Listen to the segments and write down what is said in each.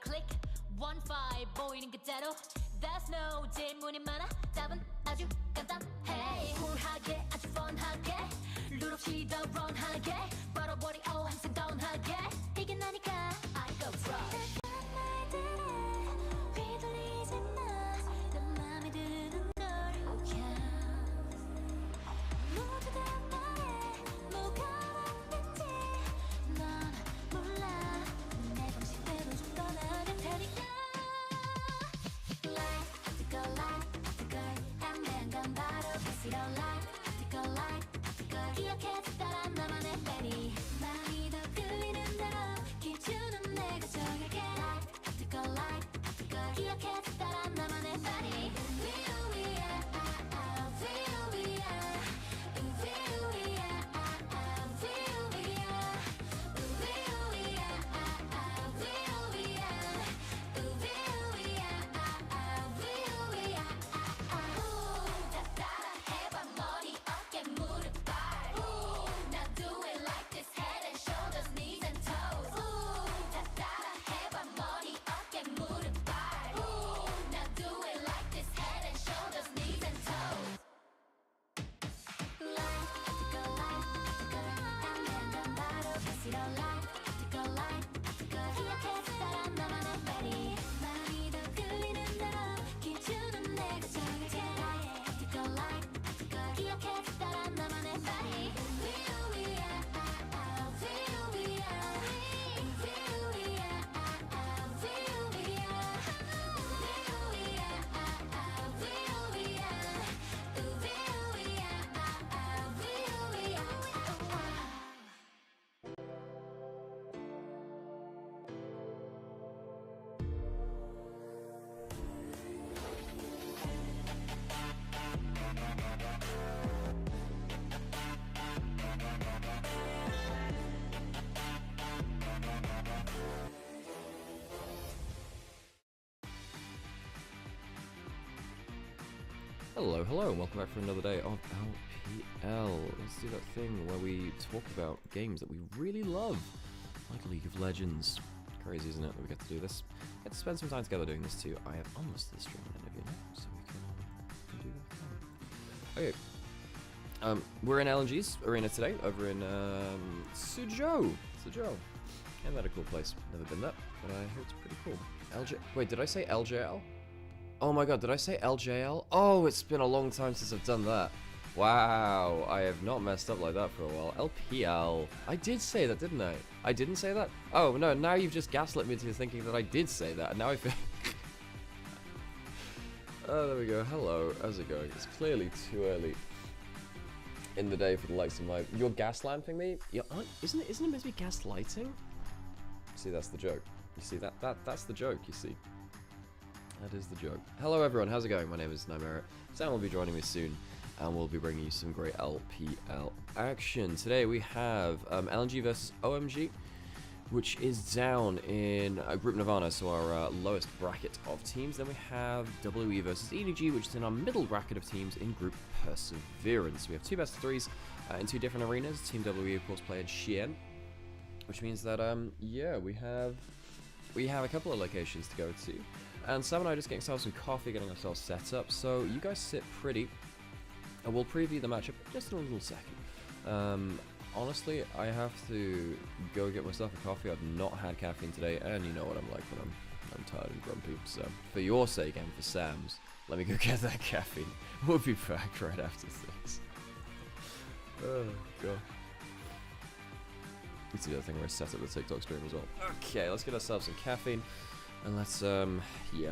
click 1-5 보이는 그대로 There's no 질문이 많아 답은 아주 간단해 쿨하게 아주 펀하게 룰 없이 더 런하게 벌어버리 항상 다운하게 이게 나니까 I go crush Hello, hello, and welcome back for another day of LPL. Let's do that thing where we talk about games that we really love, like League of Legends. Crazy, isn't it, that we get to do this? Get to spend some time together doing this too. I have almost the stream interview now, so we can do that thing. Okay. We're in LNG's arena today, over in Suzhou. Isn't that a cool place? Never been there, but I hear it's pretty cool. Wait, did I say LJL? Oh my god, did I say LJL? Oh, it's been a long time since I've done that. Wow, I have not messed up like that for a while. LPL. I did say that, didn't I? I didn't say that? Oh, no, now you've just gaslit me into thinking that I did say that, and now I feel... Oh, there we go. Hello, how's it going? It's clearly too early in the day for the likes of my... You're gaslamping me? Isn't it meant to be gaslighting? See, that's the joke. You see, that's the joke, you see. That is the joke. Hello everyone, how's it going? My name is Nymaera. Sam will be joining me soon, and we'll be bringing you some great LPL action. Today we have LNG versus OMG, which is down in Group Nirvana, so our lowest bracket of teams. Then we have WE versus EDG, which is in our middle bracket of teams in Group Perseverance. We have two best of threes in two different arenas. Team WE, of course, playing Xi'an, which means that, yeah, we have a couple of locations to go to. And Sam and I are just getting ourselves some coffee, getting ourselves set up. So you guys sit pretty, and we'll preview the matchup in just a little second. Honestly, I have to go get myself a coffee. I've not had caffeine today, and you know what I'm like when I'm tired and grumpy. So for your sake and for Sam's, let me go get that caffeine. We'll be back right after this. Oh god. You see that thing where I set up the TikTok stream as well. Okay, let's get ourselves some caffeine. And let's, yeah.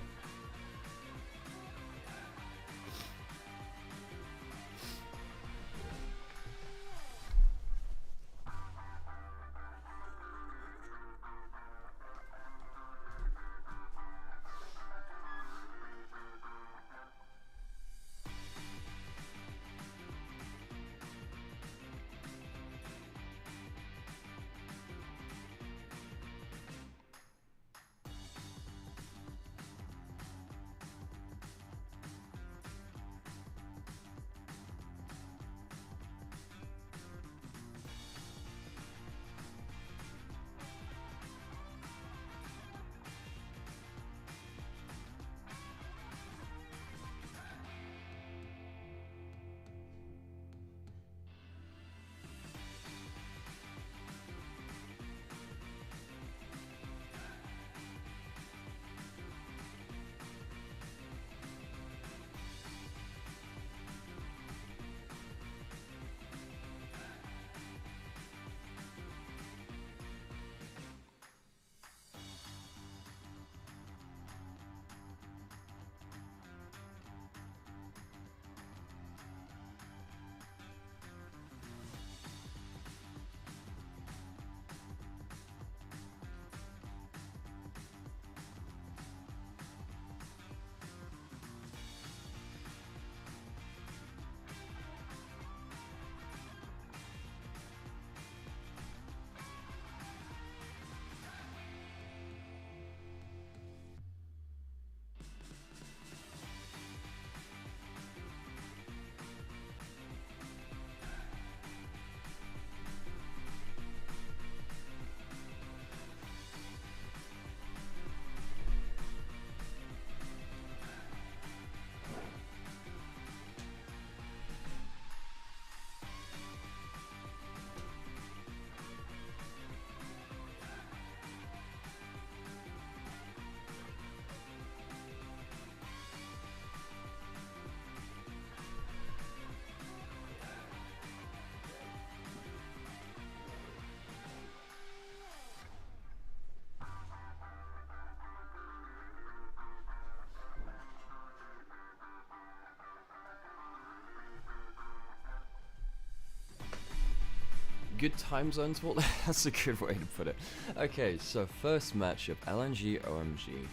good time zones. Well, that's a good way to put it. Okay, so first matchup, LNG OMG.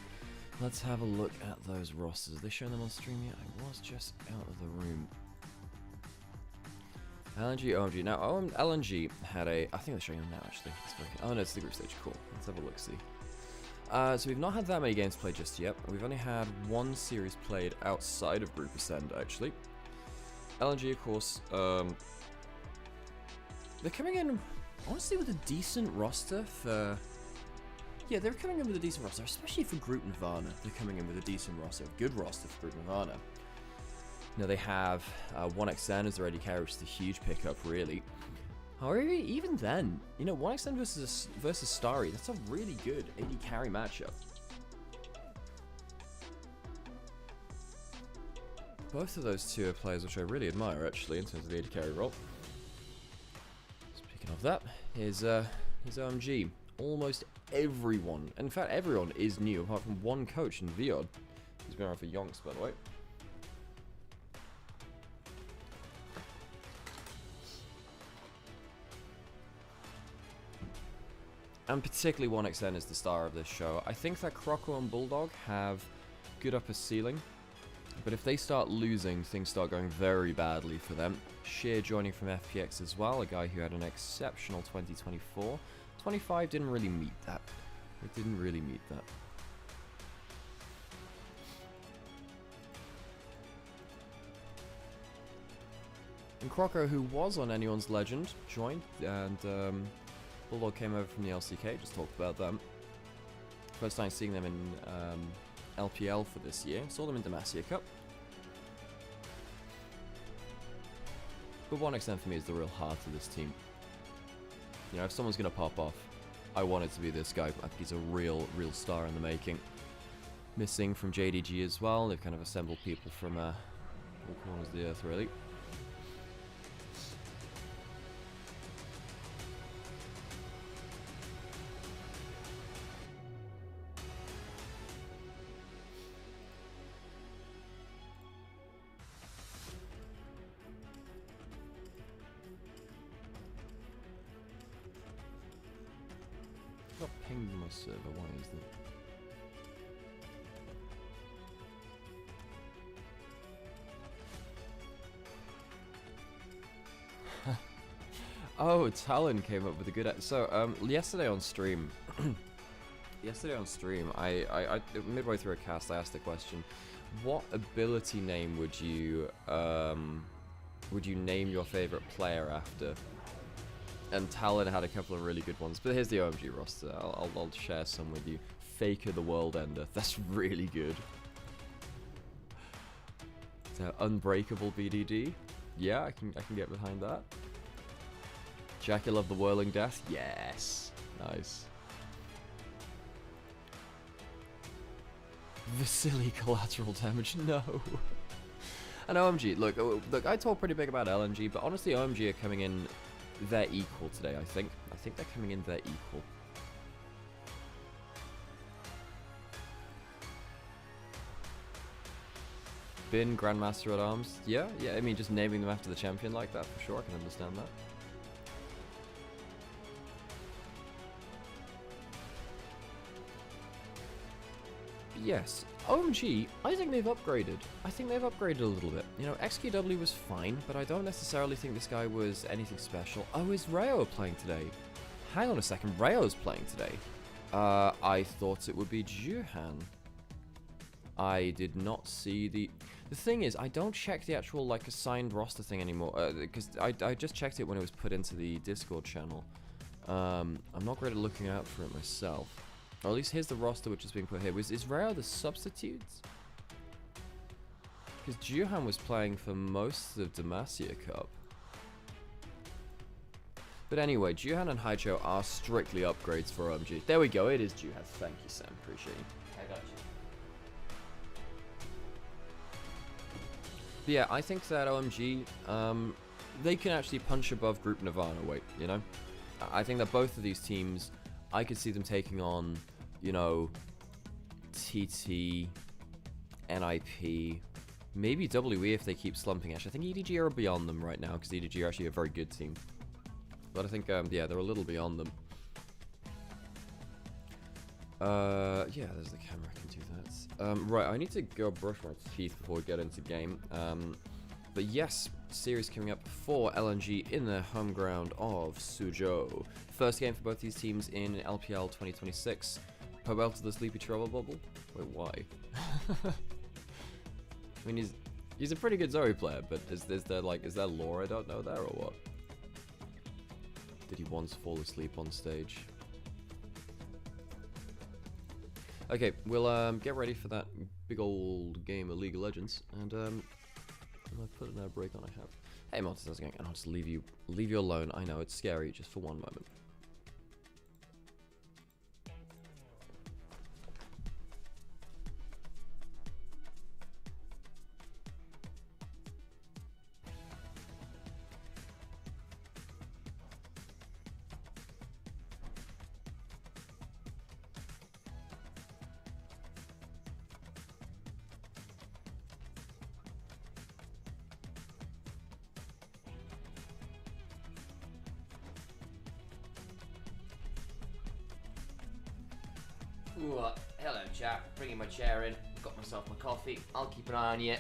Let's have a look at those rosters. Are they showing them on stream yet? I was just out of the room. LNG OMG. Now, LNG had a... I think they're showing them now, actually. Oh, no, it's the group stage. Cool. Let's have a look-see. So we've not had that many games played just yet. We've only had one series played outside of Group Ascend, actually. LNG, of course, they're coming in, honestly, with a decent roster for... Yeah, they're coming in with a decent roster, especially for Group Nirvana. They're coming in with a decent roster, a good roster for Group Nirvana. You know, they have 1xN as their AD carry, which is a huge pickup, really. However, even then, you know, 1xN versus Starry, that's a really good AD carry matchup. Both of those two are players which I really admire, actually, in terms of the AD carry role. Speaking of that, here's OMG. Almost everyone, in fact everyone, is new, apart from one coach in Viod. He's been around for yonks, by the way. And particularly 1xN is the star of this show. I think that Croco and Bulldog have good upper ceiling, but if they start losing, things start going very badly for them. Sheer joining from FPX as well, a guy who had an exceptional 2024. 25 didn't really meet that. It didn't really meet that. And Croco, who was on Anyone's Legend, joined, and Bulldog came over from the LCK, just talked about them. First time seeing them in LPL for this year. Saw them in Demacia Cup. But 1xN for me is the real heart of this team. You know, if someone's going to pop off, I want it to be this guy. I think he's a real star in the making. Missing from JDG as well. They've kind of assembled people from all corners of the earth, really. Got pinged my server, why is that? Oh, Talon came up with a good... So, yesterday on stream... I midway through a cast, I asked the question, what ability name would you name your favorite player after? And Talon had a couple of really good ones, but here's the OMG roster. I'll share some with you. Faker the World Ender. That's really good. So, Unbreakable BDD. Yeah, I can get behind that. Jackie Love the Whirling Death. Yes. Nice. Vasily Collateral Damage. No. And OMG. Look, I talk pretty big about LNG, but honestly, OMG are coming in... They're equal today, I think. I think they're coming in, they're equal. Bin, Grandmaster at Arms. Yeah, I mean, just naming them after the champion like that, for sure, I can understand that. Yes, OMG, I think they've upgraded. I think they've upgraded a little bit. You know, XQW was fine, but I don't necessarily think this guy was anything special. Oh, is Rayo playing today? Hang on a second, Rayo's playing today. I thought it would be Juhan. I did not see the... The thing is, I don't check the actual, like, assigned roster thing anymore, because I just checked it when it was put into the Discord channel. I'm not great at looking out for it myself. Or at least here's the roster which is being put here. Is Rayo the substitutes? Because Juhan was playing for most of Demacia Cup. But anyway, Juhan and Haicho are strictly upgrades for OMG. There we go, it is Juhan. Thank you, Sam. Appreciate you. I got you. But yeah, I think that OMG, they can actually punch above Group Nirvana weight, you know? I think that both of these teams, I could see them taking on, you know, TT, NIP, maybe WE if they keep slumping. Actually, I think EDG are beyond them right now, because EDG are actually a very good team. But I think, yeah, they're a little beyond them. Yeah, there's the camera, I can do that. Right, I need to go brush my teeth before we get into game. But yes, series coming up for LNG in their home ground of Suzhou. First game for both these teams in LPL 2026. Pobel to the Sleepy Trouble Bubble? Wait, why? I mean, he's a pretty good Zoe player, but is there lore I don't know there, or what? Did he once fall asleep on stage? Okay, we'll get ready for that big old game of League of Legends, and I put an air break on. I have. Hey, Monsters, how's it going? And I'll just leave you alone. I know it's scary, just for one moment. Ooh, hello chap, bringing my chair in, got myself my coffee, I'll keep an eye on you.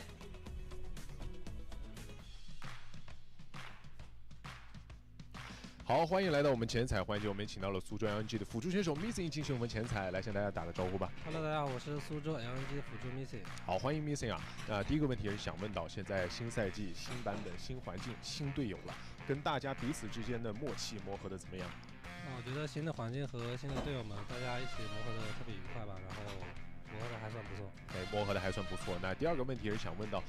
好，欢迎来到我们前彩环节，我们请到了苏州 LNG 的辅助选手 Missing 进行我们前彩，来向大家打个招呼吧。Hello， 大家好，我是苏州 LNG 的辅助 Missing。好，欢迎 Missing 啊。那第一个问题是想问到，现在新赛季、新版本、新环境、新队友了，跟大家彼此之间的默契磨合的怎么样？我觉得新的环境和新的队友们，大家一起磨合的特别愉快吧，然后磨合的还算不错。磨合的还算不错。那第二个问题是想问到，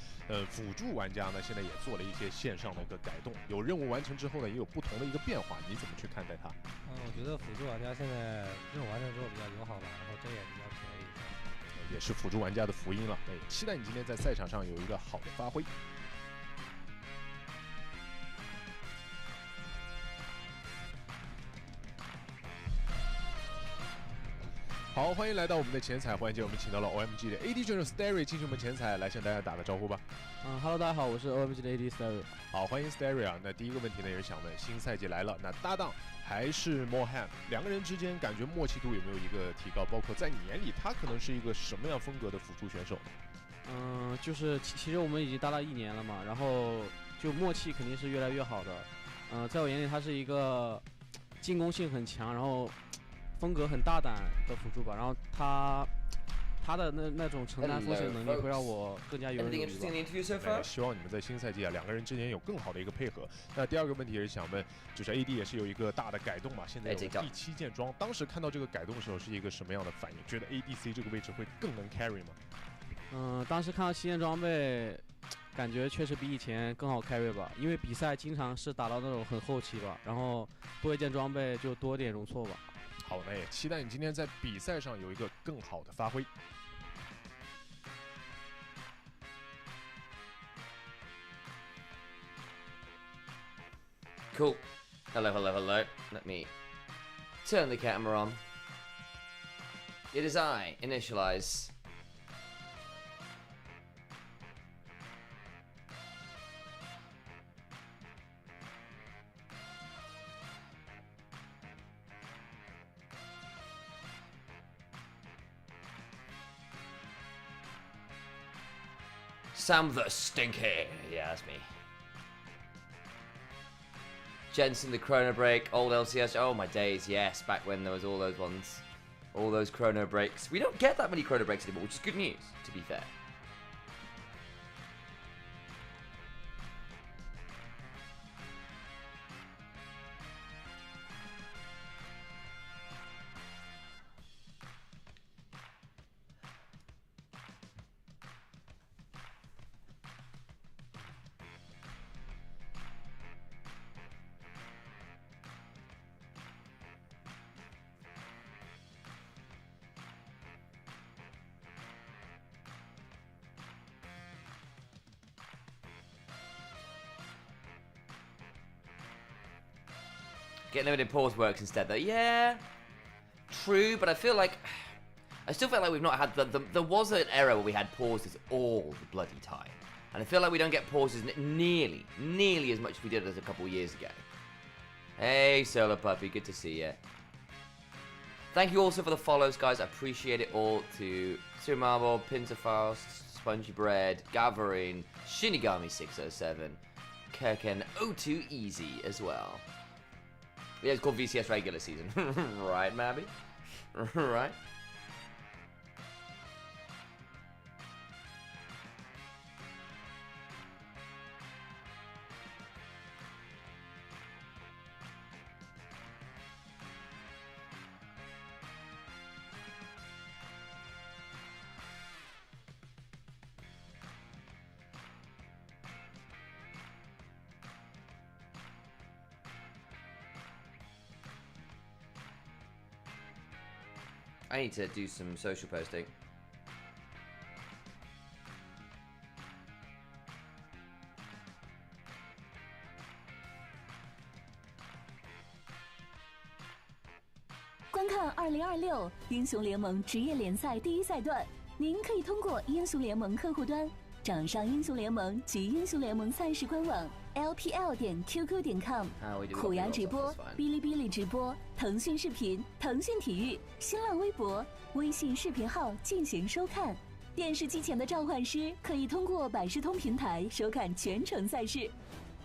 辅助玩家呢，现在也做了一些线上的一个改动，有任务完成之后呢，也有不同的一个变化，你怎么去看待它？我觉得辅助玩家现在任务完成之后比较友好吧，然后这也比较便宜。也是辅助玩家的福音了。期待你今天在赛场上有一个好的发挥。好，欢迎来到我们的前彩环节，我们请到了 OMG 的 AD 选手 Starry 进行我们前彩，来向大家打个招呼吧。Hello， 大家好，我是 OMG 的 AD Starry。好，欢迎 Starry 啊。那第一个问题呢，也是想问，新赛季来了，那搭档还是 Mohan， 两个人之间感觉默契度有没有一个提高？包括在你眼里，他可能是一个什么样风格的辅助选手？就是其实我们已经搭了1年了嘛，然后就默契肯定是越来越好的。在我眼里，他是一个进攻性很强，然后风格很大胆的辅助吧，然后他的那种承担风险能力会让我更加游刃有余吧。希望你们在新赛季啊，两个人之间有更好的一个配合。那第二个问题也是想问，就是 AD 也是有一个大的改动嘛，现在有第7件装，当时看到这个改动的时候是一个什么样的反应？觉得 ADC 这个位置会更能 carry 吗？当时看到7件装备，感觉确实比以前更好 carry 吧，因为比赛经常是打到那种很后期吧，然后多一件装备就多点容错吧。好，那也期待你今天在比赛上有一个更好的发挥。Cool. Hello, hello, hello. Let me turn the camera on. It is I, Initialise. Sam the Stinky. Yeah, that's me. Jensen the Chrono Break, old LCS. Oh my days, yes. Back when there was all those ones. All those Chrono Breaks. We don't get that many Chrono Breaks anymore, which is good news, to be fair. Getting limited pause works instead though. Yeah, true, but I still feel like we've not had there was an era where we had pauses all the bloody time. And I feel like we don't get pauses nearly as much as we did as a couple of years ago. Hey, Solar Puppy, good to see you. Thank you also for the follows, guys. I appreciate it all. To Surmarble, Pinterfast, Spongy Bread, Gavarine, Shinigami607, Kirken, O2 Easy as well. Yeah, it's called VCS regular season. Right, Mabby? Right? I need to do some social posting.观看2026英雄联盟职业联赛第一赛段，您可以通过英雄联盟客户端、掌上英雄联盟及英雄联盟赛事官网 LPL.QQ.com、虎牙直播、哔哩哔哩直播、腾讯视频、腾讯体育、新浪微博、微信视频号进行收看。电视机前的召唤师可以通过百视通平台收看全程赛事。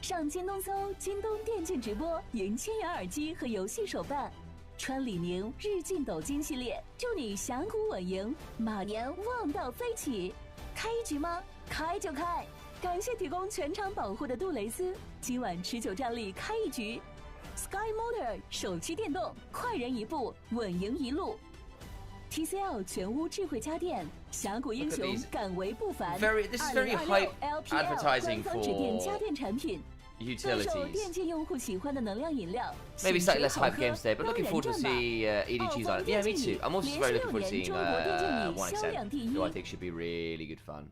上京东搜“京东电竞直播”，赢千元耳机和游戏手办。穿李宁日进斗金系列，祝你峡谷稳赢，马年旺到飞起！开一局吗？开就开！感谢提供全场保护的杜蕾斯，今晚持久战力开一局。Sky Motor 手机电动，快人一步，稳赢一路。TCL 全屋智慧家电，峡谷英雄敢为不凡。This is very hype advertising 官方指定家电产品。utilities. 电竞用户喜欢的能量饮料 Maybe slightly less hype games today, but looking forward to see EDG's on it. Yeah, me too. I'm also very looking forward to seeing 1xM, who I think should be really good fun.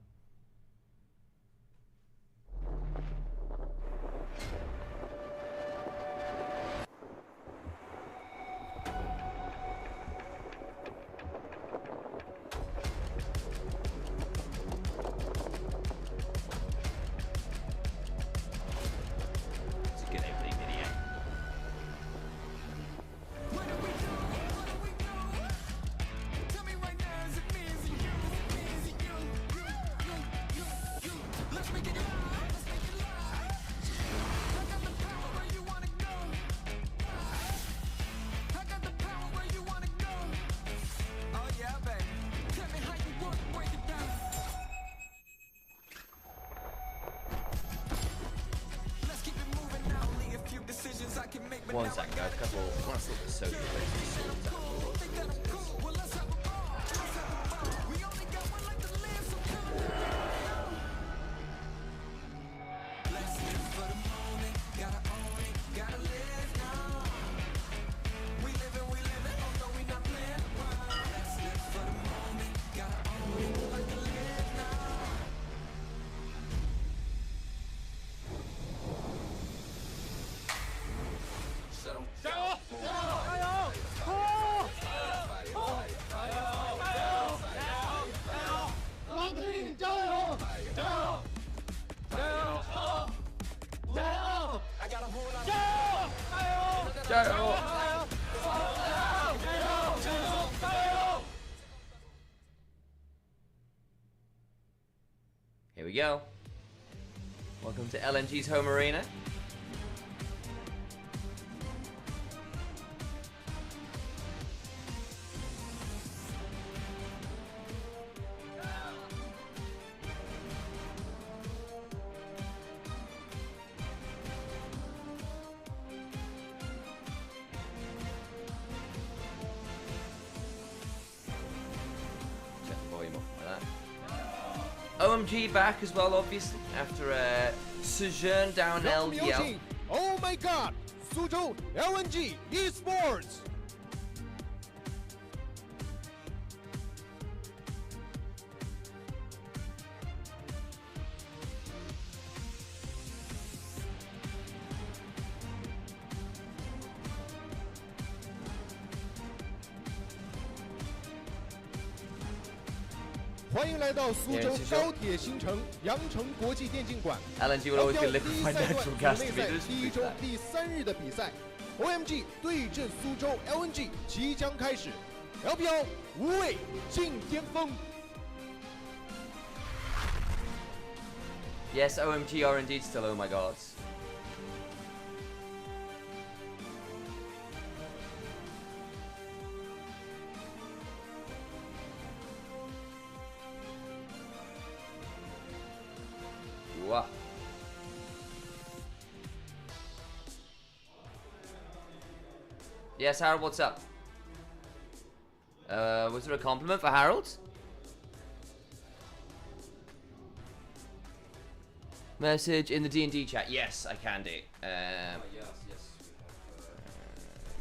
One second, guys. Couple. Let's look at social Here we go. Welcome to LNG's home arena. OMG back as well, obviously, after a sojourn down LPL. Oh my god! Suzhou LNG Esports! 欢迎来到苏州高铁新城羊城国际电竞馆。 LNG will always be liquid financial gas to be 第一周第3日的比赛， OMG 对阵苏州 LNG 即将开始 ，LPL 无畏尽巅峰。 Yes, OMG are indeed still oh my gods. Wow. Yes, Harold, what's up? Was there a compliment for Harold? Message in the D&D chat. Yes, I can do.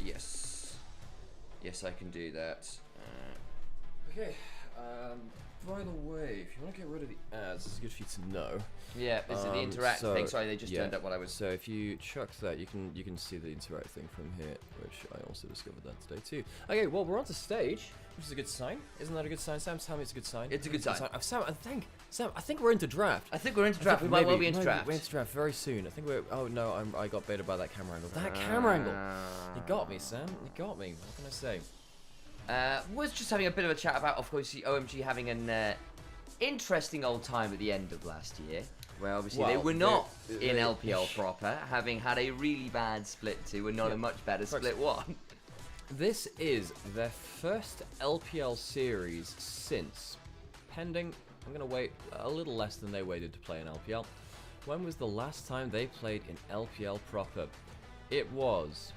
Yes, I can do that. Okay. By the way, if you want to get rid of the ads, it's good for you to know. Yeah, is it the interact thing? Sorry, they just turned up while I was. So if you chuck that, you can see the interact thing from here, which I also discovered that today too. Okay, well we're on to stage, which is a good sign. Isn't that a good sign, Sam? Tell me it's a good sign. It's a good sign. Sam, I think we're into draft. I think we're into draft. We might well be into draft. We're into draft very soon. I think we're. Oh no, I got baited by that camera angle. That camera angle. You got me, Sam. You got me. What can I say? Was just having a bit of a chat about, of course, the OMG having an interesting old time at the end of last year, where obviously they were not in LPL proper, having had a really bad split 2 and not a much better split 1. This is their first LPL series since, pending, I'm going to wait a little less than they waited to play in LPL. When was the last time they played in LPL proper? It was...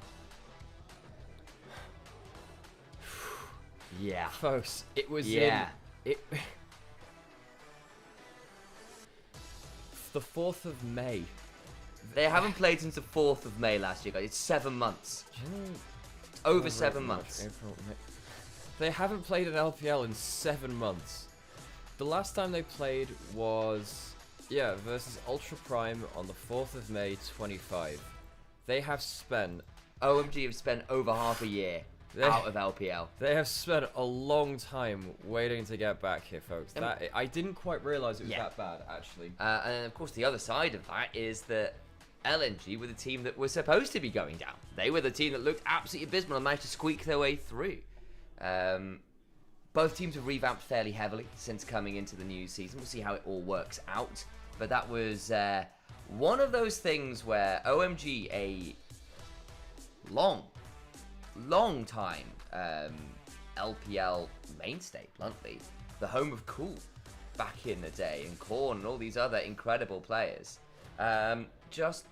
Yeah. Folks, it was the 4th of May. They haven't played since the 4th of May last year, guys. It's 7 months. Over 7 months. April, May. They haven't played an LPL in 7 months. The last time they played was, versus Ultra Prime on the 4th of May 25. They have spent... OMG have spent over half a year out of LPL. They have spent a long time waiting to get back here, folks. I didn't quite realise it was that bad, actually. And of course, the other side of that is that LNG were the team that was supposed to be going down. They were the team that looked absolutely abysmal and managed to squeak their way through. Both teams have revamped fairly heavily since coming into the new season. We'll see how it all works out. But that was one of those things where OMG, a long time LPL mainstay, bluntly, the home of Cool back in the day, and Korn and all these other incredible players, just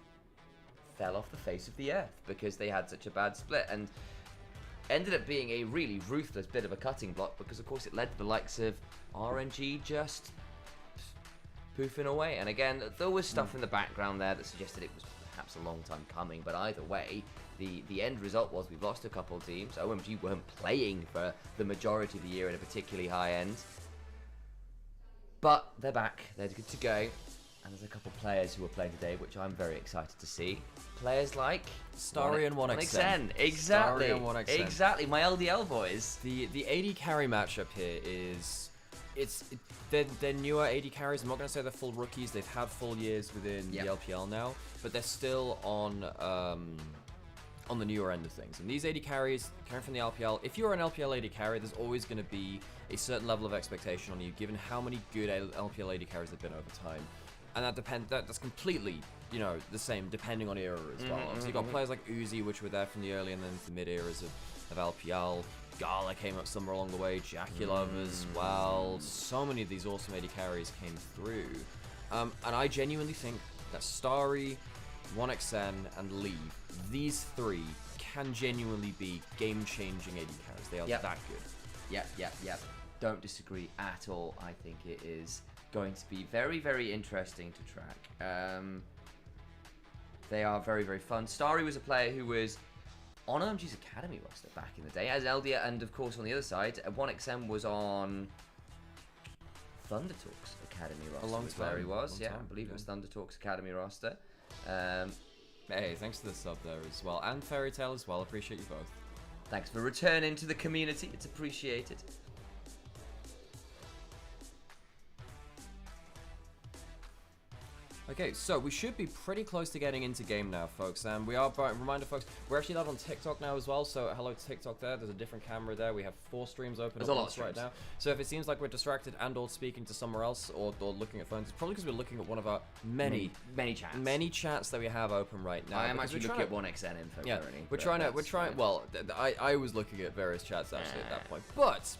fell off the face of the earth because they had such a bad split, and ended up being a really ruthless bit of a cutting block because, of course, it led to the likes of RNG just poofing away. And again, there was stuff in the background there that suggested it was perhaps a long time coming, but either way, the end result was we've lost a couple of teams. OMG weren't playing for the majority of the year at a particularly high end, but they're back, they're good to go, and there's a couple of players who are playing today which I'm very excited to see. Players like Starry and 1xn. Exactly. Starry and 1xn. Exactly, my LDL boys. The AD carry matchup here is... They're newer AD carries. I'm not going to say they're full rookies. They've had full years within the LPL now, but they're still on the newer end of things. And these AD carries, carrying from the LPL, if you're an LPL AD carry, there's always going to be a certain level of expectation on you, given how many good LPL AD carries there have been over time. And that's completely, the same depending on era as well. Obviously, you've got players like Uzi, which were there from the early and then the mid eras of LPL. Gala came up somewhere along the way, Jaculov as well. So many of these awesome AD carries came through. And I genuinely think that Starry, 1xn, and Lee, these three can genuinely be game-changing AD carries. They are that good. Yep. Don't disagree at all. I think it is going to be very, very interesting to track. They are very, very fun. Starry was a player who was on OMG's Academy roster back in the day, as Eldia, and of course on the other side, 1xm was on Thunder Talks Academy roster. A long time. Where he was, I believe it was Thunder Talks Academy roster. Hey, thanks for the sub there as well, and Fairy Tale as well. Appreciate you both. Thanks for returning to the community. It's appreciated. Okay, so we should be pretty close to getting into game now, folks. And we are, reminder, folks, we're actually live on TikTok now as well. So hello to TikTok there. There's a different camera there. We have 4 streams open at once right now. So if it seems like we're distracted and or speaking to somewhere else or looking at phones, it's probably because we're looking at one of our many chats that we have open right now. I am actually looking at 1xN info currently. We're trying, well, I was looking at various chats actually at that point. But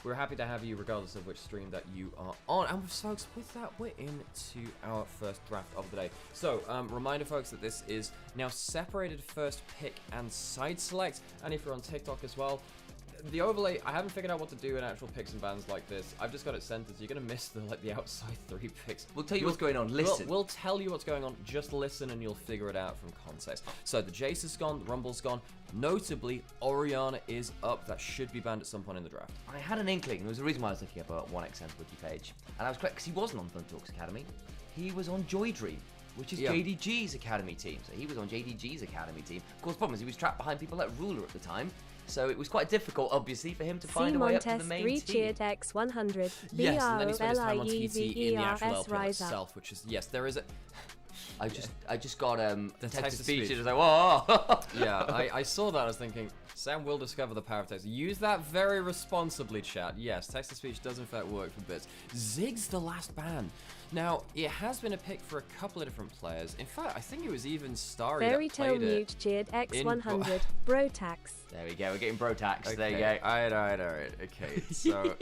we're happy to have you regardless of which stream that you are on. And folks, with that, we're into our first draft of the day. So, reminder folks that this is now separated first pick and side select. And if you're on TikTok as well, the overlay, I haven't figured out what to do in actual picks and bans like this. I've just got it centered, so you're going to miss the outside 3 picks. We'll tell you what's going on, listen. We'll tell you what's going on, just listen and you'll figure it out from context. So the Jace is gone, the Rumble's gone. Notably, Orianna is up. That should be banned at some point in the draft. I had an inkling. There was a reason why I was looking up a 1xN wiki page. And I was correct, because he wasn't on Fun Talks Academy. He was on Joy Dream, which is JDG's academy team. So he was on JDG's academy team. Of course, the problem is he was trapped behind people like Ruler at the time. So it was quite difficult, obviously, for him to find a way up to the main team. cheered X100. Yes, and then he spent his time on TT in the actual LPL itself, which is, yes, there is a... I just got the text-to-speech. It was like, whoa! Yeah, I saw that. I was thinking, Sam will discover the power of text. Use that very responsibly, chat. Yes, text-to-speech does in fact work for bits. Zig's the last ban. Now, it has been a pick for a couple of different players. In fact, I think it was even Starry Fairy that played Tale it. Mute cheered X100. Brotax. There we go. We're getting Brotax. Okay. There you go. All right. Okay, so...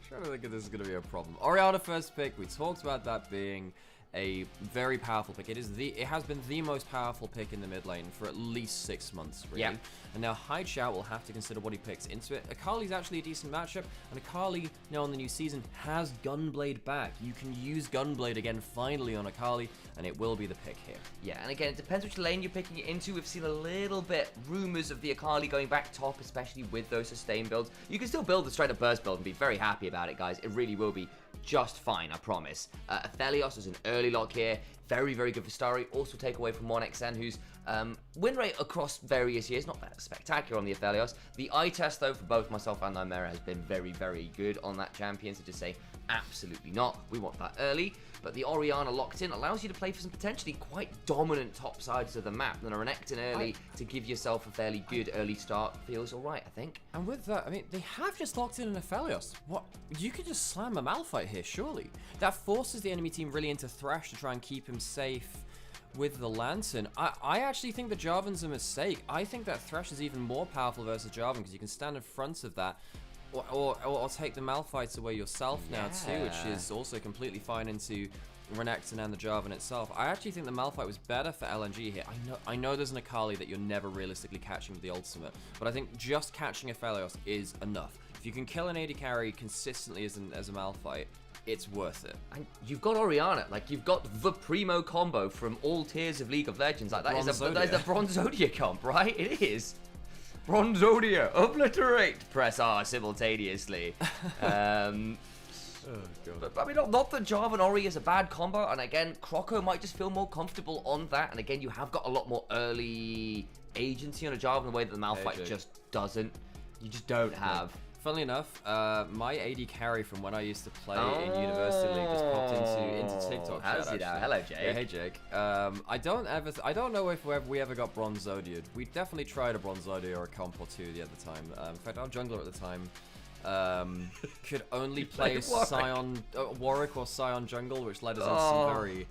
trying to think if this is going to be a problem. Orianna first pick. We talked about that being a very powerful pick. It has been the most powerful pick in the mid lane for at least 6 months, really. Yeah. And now Haichao will have to consider what he picks into it. Akali's actually a decent matchup, and Akali, now in the new season, has Gunblade back. You can use Gunblade again finally on Akali, and it will be the pick here. Yeah, and again, it depends which lane you're picking it into. We've seen a little bit rumors of the Akali going back top, especially with those sustain builds. You can still build the straight up burst build and be very happy about it, guys. It really will be just fine, I promise. Aphelios is an early lock here. Very, very good for Starry. Also take away from 1xN, whose win rate across various years, not that spectacular on the Aphelios. The eye test, though, for both myself and Nymaera has been very, very good on that champion. So just say, absolutely not. We want that early. But the Orianna locked in allows you to play for some potentially quite dominant top sides of the map. And a Renekton early to give yourself a fairly good early start feels alright, I think. And with that, I mean, they have just locked in an Aphelios. What? You could just slam a Malphite here, surely. That forces the enemy team really into Thresh to try and keep him safe with the Lantern. I actually think the Jarvan's a mistake. I think that Thresh is even more powerful versus Jarvan because you can stand in front of that. Or take the Malphites away yourself now too, which is also completely fine into Renekton and the Jarvan itself. I actually think the Malphite was better for LNG here. I know there's an Akali that you're never realistically catching with the ultimate, but I think just catching Aphelios is enough. If you can kill an AD carry consistently as a Malphite, it's worth it. And you've got Orianna, like you've got the primo combo from all tiers of League of Legends. Like that is a Bronzodia comp, right? It is. Bronzodia, obliterate, press R simultaneously. But I mean, not that Jarvan Ori is a bad combo, and again, Croco might just feel more comfortable on that, and again, you have got a lot more early agency on a Jarvan in a way that the Malphite just doesn't. You just don't have. Funnily enough, my AD carry from when I used to play in University League just popped into TikTok. How's he now? Hello, Jake. Yeah, hey, Jake. I don't know if we ever got Bronzodia'd. We definitely tried a Bronzodia or a comp or two the other time. In fact, our jungler at the time could only play Scion, Warwick or Scion jungle, which led us into some very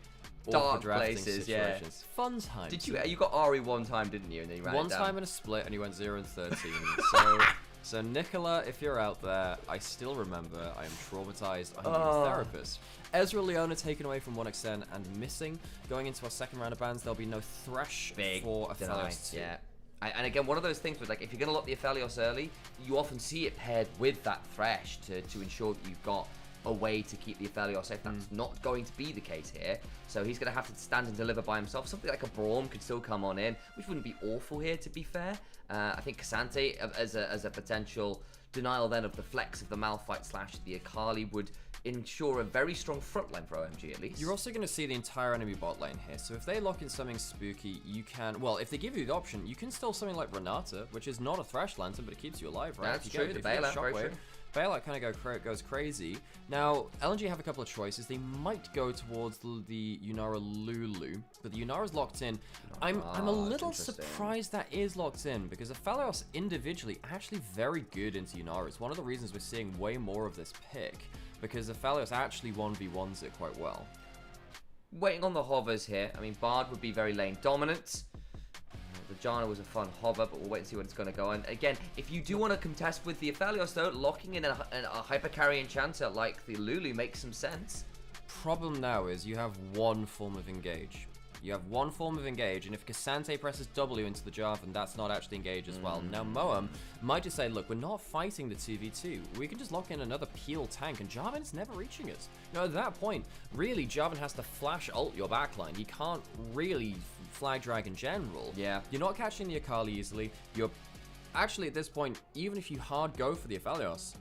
awkward drafting situations. Yeah. Fun times. Did you got Ari one time, didn't you? And then you ran one it down. time in a split, and you went 0-13. So Nicola, if you're out there, I still remember. I am traumatized. I need a therapist. Ezreal Leona taken away from 1xN and missing. Going into our second round of bans, there'll be no Thresh for Aphelios 2. Yeah. And again, one of those things with, like, if you're going to lock the Aphelios early, you often see it paired with that Thresh to ensure that you've got a way to keep the Aphelios safe. That's not going to be the case here. So he's going to have to stand and deliver by himself. Something like a Braum could still come on in, which wouldn't be awful here, to be fair. I think Cassante, as a potential denial then of the flex of the Malphite / the Akali, would ensure a very strong front line for OMG at least. You're also going to see the entire enemy bot lane here. So if they lock in something spooky, you can... Well, if they give you the option, you can still something like Renata, which is not a Thresh Lantern, but it keeps you alive, right? That's true, the bailout, very true. Bailout kind of goes crazy. Now, LNG have a couple of choices. They might go towards the Yunara Lulu, but the Yunara's locked in. I'm a little surprised that is locked in, because Aphelios individually actually very good into Yunara. It's one of the reasons we're seeing way more of this pick, because Aphelios actually 1v1s it quite well. Waiting on the hovers here. I mean, Bard would be very lane dominant. The Janna was a fun hover, but we'll wait and see what it's going to go on. Again, if you do want to contest with the Aphelios, though, locking in a hyper carry enchanter like the Lulu makes some sense. Problem now is you have one form of engage. You have one form of engage, and if Cassante presses W into the Jarvan, that's not actually engage as well. Now, Moam might just say, look, we're not fighting the 2v2. We can just lock in another peel tank, and Jarvan's never reaching us. You know, at that point, really, Jarvan has to flash ult your backline. He can't really flag drag in general. Yeah. You're not catching the Akali easily. You're actually, at this point, even if you hard go for the Aphelios,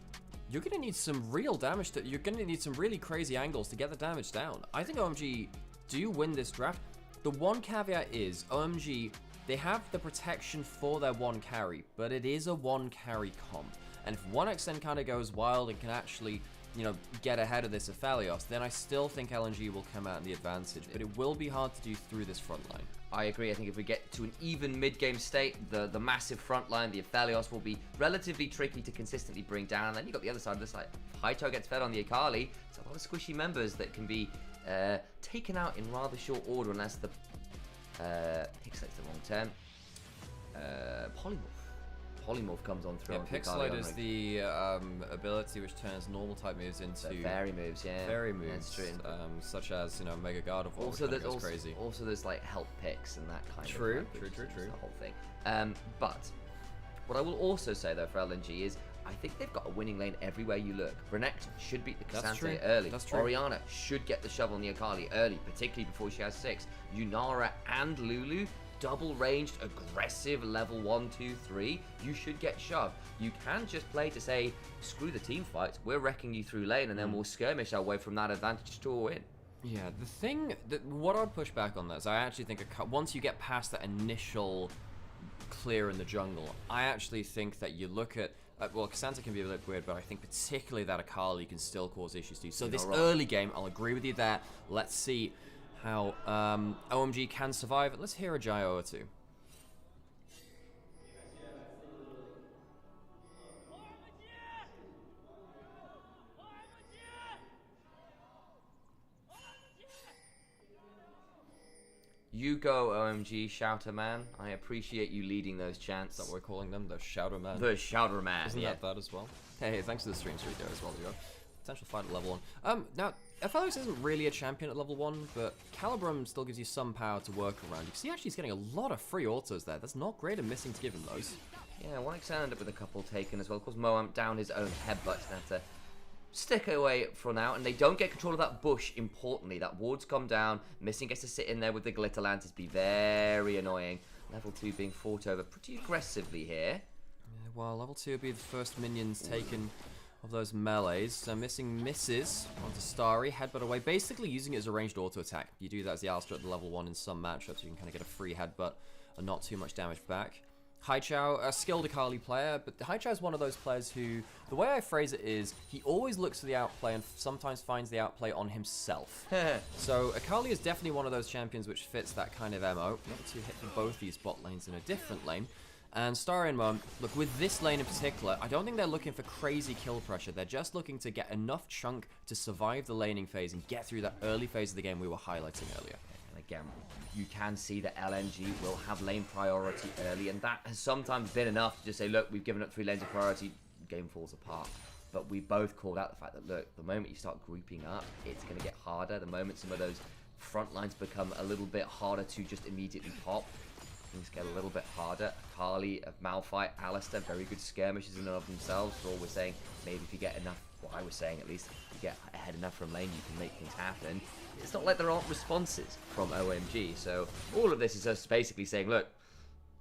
you're going to need some real damage. You're going to need some really crazy angles to get the damage down. I think OMG do win this draft. The one caveat is, OMG, they have the protection for their one carry, but it is a one carry comp. And if 1xN kind of goes wild and can actually, you know, get ahead of this Aphelios, then I still think LNG will come out in the advantage, but it will be hard to do through this front line. I agree. I think if we get to an even mid-game state, the massive front line, the Aphelios, will be relatively tricky to consistently bring down. And then you've got the other side of this, like, Haito gets fed on the Akali. It's a lot of squishy members that can be taken out in rather short order unless the Pixelate's the wrong term. Polymorph comes on through. Yeah, Pixelate is the ability which turns normal type moves into fairy moves. Yeah, fairy moves, such as, you know, Mega God of War. Also, there's crazy. Also, there's like help picks and that kind of. True. The whole thing. But what I will also say though for LNG is, I think they've got a winning lane everywhere you look. Renekton should beat the Cassante early. That's true. Orianna should get the shovel on the Akali early, particularly before she has 6. Yunara and Lulu, double ranged, aggressive, level 1, 2, 3. You should get shoved. You can just play to say, screw the team fights, we're wrecking you through lane, and then we'll skirmish our way from that advantage to a win. Yeah, the thing, what I'd push back on that is I actually think once you get past that initial clear in the jungle, I actually think that you look at, well, Cassandra can be a bit weird, but I think particularly that Akali can still cause issues too. So this early game, I'll agree with you there. Let's see how OMG can survive. Let's hear a Gyro or two. You go, OMG, Shouter Man. I appreciate you leading those chants. That's what we're calling them, the Shouter Man. The Shouter Man, Isn't that as well? Hey, thanks for the stream streak there as well, Leo. Potential fight at level 1. Now, Aphelios isn't really a champion at level 1, but Calibrum still gives you some power to work around. You can see actually he's getting a lot of free autos there. That's not great and missing to give him those. Yeah, 1xN ended up with a couple taken as well. Of course, Moam down his own headbutt and had to stick away for now, and they don't get control of that bush, importantly. That ward's come down. Missing gets to sit in there with the Glitter Lances, be very annoying. Level 2 being fought over pretty aggressively here. Yeah, well, level 2 will be the first minions taken of those melees. So Missing misses onto Starry, headbutt away, basically using it as a ranged auto attack. You do that as the Alistar at the level 1 in some matchups, you can kind of get a free headbutt and not too much damage back. Haichao, a skilled Akali player, but Haichao is one of those players who, the way I phrase it is, he always looks for the outplay and sometimes finds the outplay on himself. So Akali is definitely one of those champions which fits that kind of MO. Level 2 hit for both these bot lanes in a different lane. And Starry and Moam, look, with this lane in particular, I don't think they're looking for crazy kill pressure. They're just looking to get enough chunk to survive the laning phase and get through that early phase of the game we were highlighting earlier. And again, you can see that LNG will have lane priority early, and that has sometimes been enough to just say, look, we've given up 3 lanes of priority, game falls apart. But we both called out the fact that, look, the moment you start grouping up, it's going to get harder. The moment some of those front lines become a little bit harder to just immediately pop, things get a little bit harder. Akali, Malphite, Alistar, very good skirmishes in and of themselves. For all we're saying, maybe if you get enough, what I was saying at least, if you get ahead enough from lane, you can make things happen. It's not like there aren't responses from OMG. So all of this is us basically saying, look,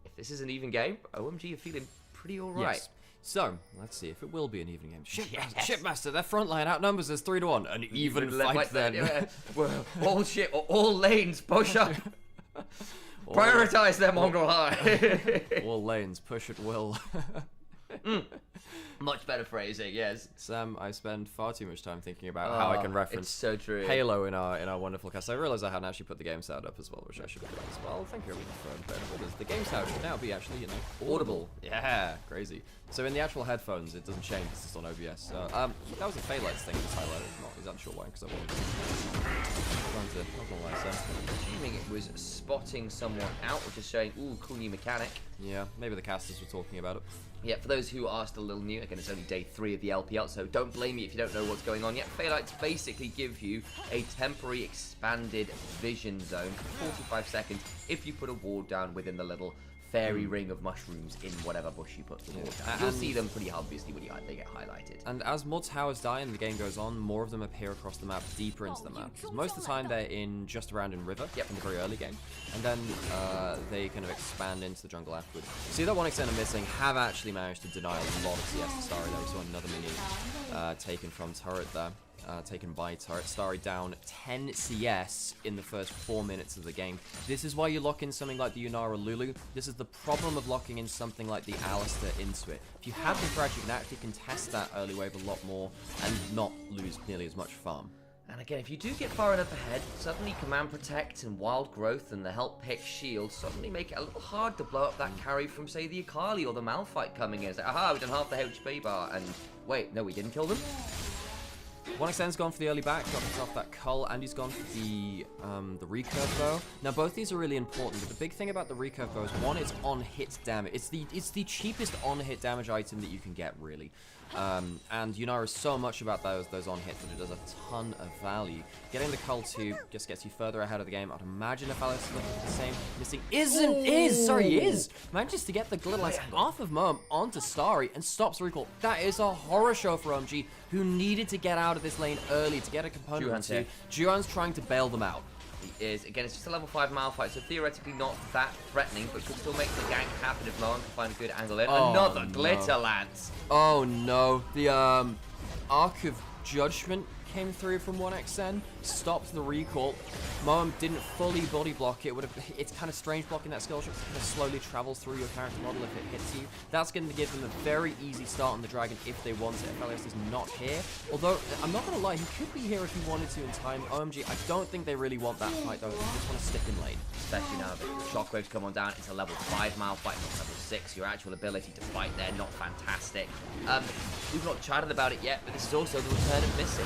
if this is an even game, OMG are feeling pretty alright. Yes. So, let's see if it will be an even game. Shipmaster, their front line outnumbers us 3-1. An even fight then. All shit, all lanes, push up. Prioritize them, Mongol High. All lanes, push at will. Much better phrasing, yes. Sam, I spend far too much time thinking about how I can reference it's so true. Halo in our wonderful cast. I realised I hadn't actually put the game sound up as well, which I should have done as well. Thank you everyone for bearing with us. The game sound should now be actually, you know, audible. Yeah, crazy. So in the actual headphones, it doesn't change. It's just on OBS. So, that was a Phaelites thing that's highlighted. I'm not exactly sure why, because I wanted to. Not gonna lie, Sam. Assuming it was spotting someone out, or just showing, ooh, cool new mechanic. Yeah, maybe the casters were talking about it. Yeah, for those who are still a little new, again, it's only day 3 of the LPL, so don't blame me if you don't know what's going on yet. Phaelites basically give you a temporary expanded vision zone for 45 seconds if you put a ward down within the little fairy ring of mushrooms in whatever bush you put the ward down. You'll see them pretty obviously when they get highlighted. And as more towers die and the game goes on, more of them appear across the map, deeper into the map. Because most of the time they're in just around in river in the very early game. And then they kind of expand into the jungle afterwards. See that 1xN are missing have actually managed to deny a lot of CS to Starry there. We saw another minion taken from turret there. Taken by turret. Starry down 10 CS in the first 4 minutes of the game. This is why you lock in something like the Yunara Lulu. This is the problem of locking in something like the Alistair into it. If you have the threat, you can actually contest that early wave a lot more and not lose nearly as much farm. And again, if you do get far enough ahead, suddenly Command Protect and Wild Growth and the Help Pick Shield suddenly make it a little hard to blow up that carry from, say, the Akali or the Malphite coming in. It's like, aha, we've done half the HP bar, and wait, no, we didn't kill them? 1xN's gone for the early back, got himself that cull, and he's gone for the recurve bow. Now both these are really important, but the big thing about the recurve bow is one, it's on hit damage. It's the cheapest on hit damage item that you can get, really. And Yunara is so much about those on hits that it does a ton of value. Getting the cull too just gets you further ahead of the game. I'd imagine if Alex is looking at the same, missing is manages to get the glitter lance off of Moem onto Starry and stops the recall. That is a horror show for OMG, who needed to get out of this lane early to get a component or two. Juhan's trying to bail them out. He is. Again, it's just a level 5 Malphite, so theoretically not that threatening, but could still make the gank happen if Lauren can find a good angle in. Oh, another glitter lance. Oh no, the Arc of Judgment came through from 1xN, stopped the recall. Moem didn't fully body block it. It's kind of strange blocking that skill shot. It kind of slowly travels through your character model if it hits you. That's going to give them a very easy start on the dragon if they want it. Elias is not here. Although, I'm not going to lie, he could be here if he wanted to in time. OMG, I don't think they really want that fight though. They just want to stick in lane. Especially now that shockwaves come on down. It's a level 5 Malphite, not level 6. Your actual ability to fight there, not fantastic. We've not chatted about it yet, but this is also the return of Missing.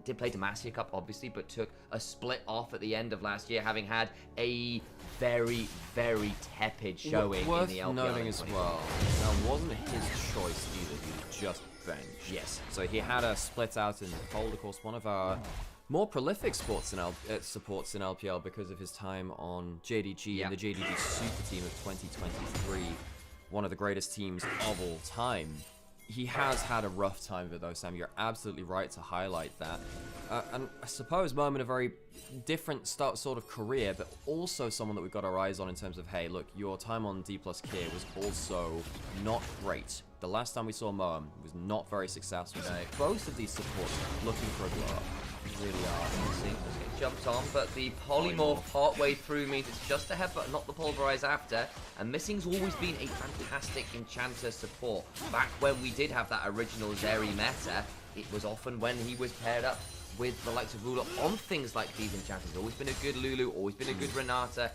Did play Demacia Cup, obviously, but took a split off at the end of last year, having had a very, very tepid showing in the LPL. Noting as well, that wasn't his choice either. He was just benched. Yes. So he had a split out in the cold. Of course, one of our more prolific supports in LPL because of his time on JDG and the JDG Super Team of 2023. One of the greatest teams of all time. He has had a rough time with it though, Sam. You're absolutely right to highlight that. And I suppose Moem in a very different sort of career, but also someone that we've got our eyes on in terms of, hey, look, your time on D+ Kier was also not great. The last time we saw Moem was not very successful. So both of these supports looking for a blow up. Really are. Let's get jumped on, but the polymorph partway through means it's just a headbutt, not the pulverize after. And Missing's always been a fantastic enchanter support. Back when we did have that original Zeri meta, it was often when he was paired up with the likes of Ruler on things like these enchanters. Always been a good Lulu, always been a good Renata.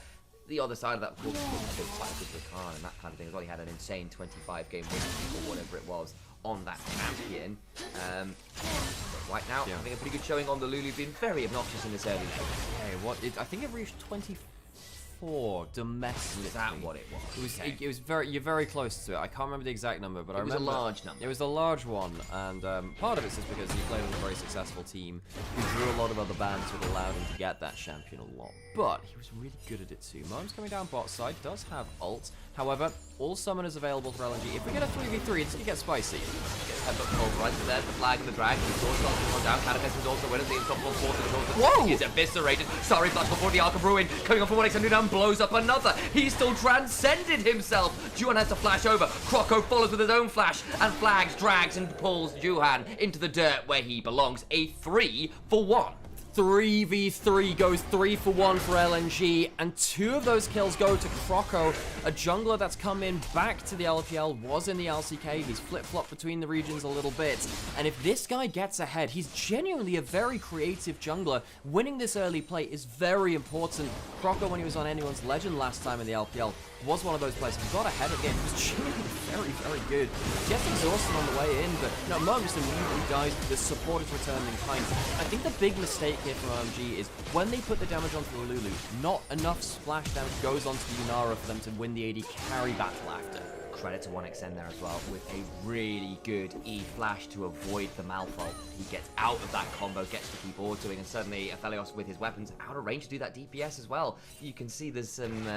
The other side of that, of course, was quite a good Rakan and that kind of thing as well. He had an insane 25-game win streak or whatever it was on that champion. But right now, having a pretty good showing on the Lulu, being very obnoxious in this early lane. I think it reached 24 domestic. Is that what it was? It was you're very close to it. I can't remember the exact number, but I remember it was a large number. It was a large one, and part of it's just because he played on a very successful team who drew a lot of other bans that allowed him to get that champion a lot. But he was really good at it too. Moem's coming down bot side, does have ult. However, all summoners available for LNG. If we get a 3v3, it's gonna get spicy. Headbutt pulverized there, the flag and the drag. The sword starts to come down. Catapult is also winning the unstoppable force of the north. Whoa! He is eviscerated. Sorry, flash before the Arc of Ruin. Coming off from 1xN down, blows up another. He still transcended himself. Juhan has to flash over. Croco follows with his own flash and flags, drags, and pulls Juhan into the dirt where he belongs. A 3-for-1. 3v3 goes 3 for 1 for LNG, and 2 of those kills go to Croco, a jungler that's come in back to the LPL, was in the LCK, he's flip-flopped between the regions a little bit, and if this guy gets ahead, he's genuinely a very creative jungler. Winning this early play is very important. Croco, when he was on anyone's legend last time in the LPL, was one of those players who got ahead of the game. He was genuinely very, very good. He gets exhausted on the way in, but no, Mo just immediately dies. The support is returned in kind. I think the big mistake here from OMG is when they put the damage onto the Lulu, not enough splash damage goes onto the Nymaera for them to win the AD carry battle after. Credit to 1xN there as well, with a really good E flash to avoid the Malfold. He gets out of that combo, gets to keep autoing, and suddenly Aphelios with his weapons out of range to do that DPS as well. You can see there's some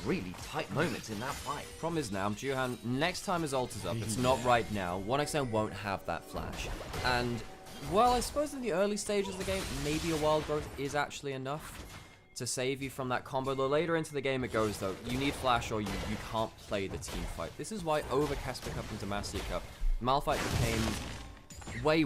really tight moments in that fight. Problem is now, Juhan, next time his ult is up, it's not right now. 1xN won't have that flash. And, well, I suppose in the early stages of the game, maybe a wild growth is actually enough to save you from that combo. The later into the game it goes, though, you need flash or you can't play the team fight. This is why over Casper Cup and Demacia Cup, Malphite became way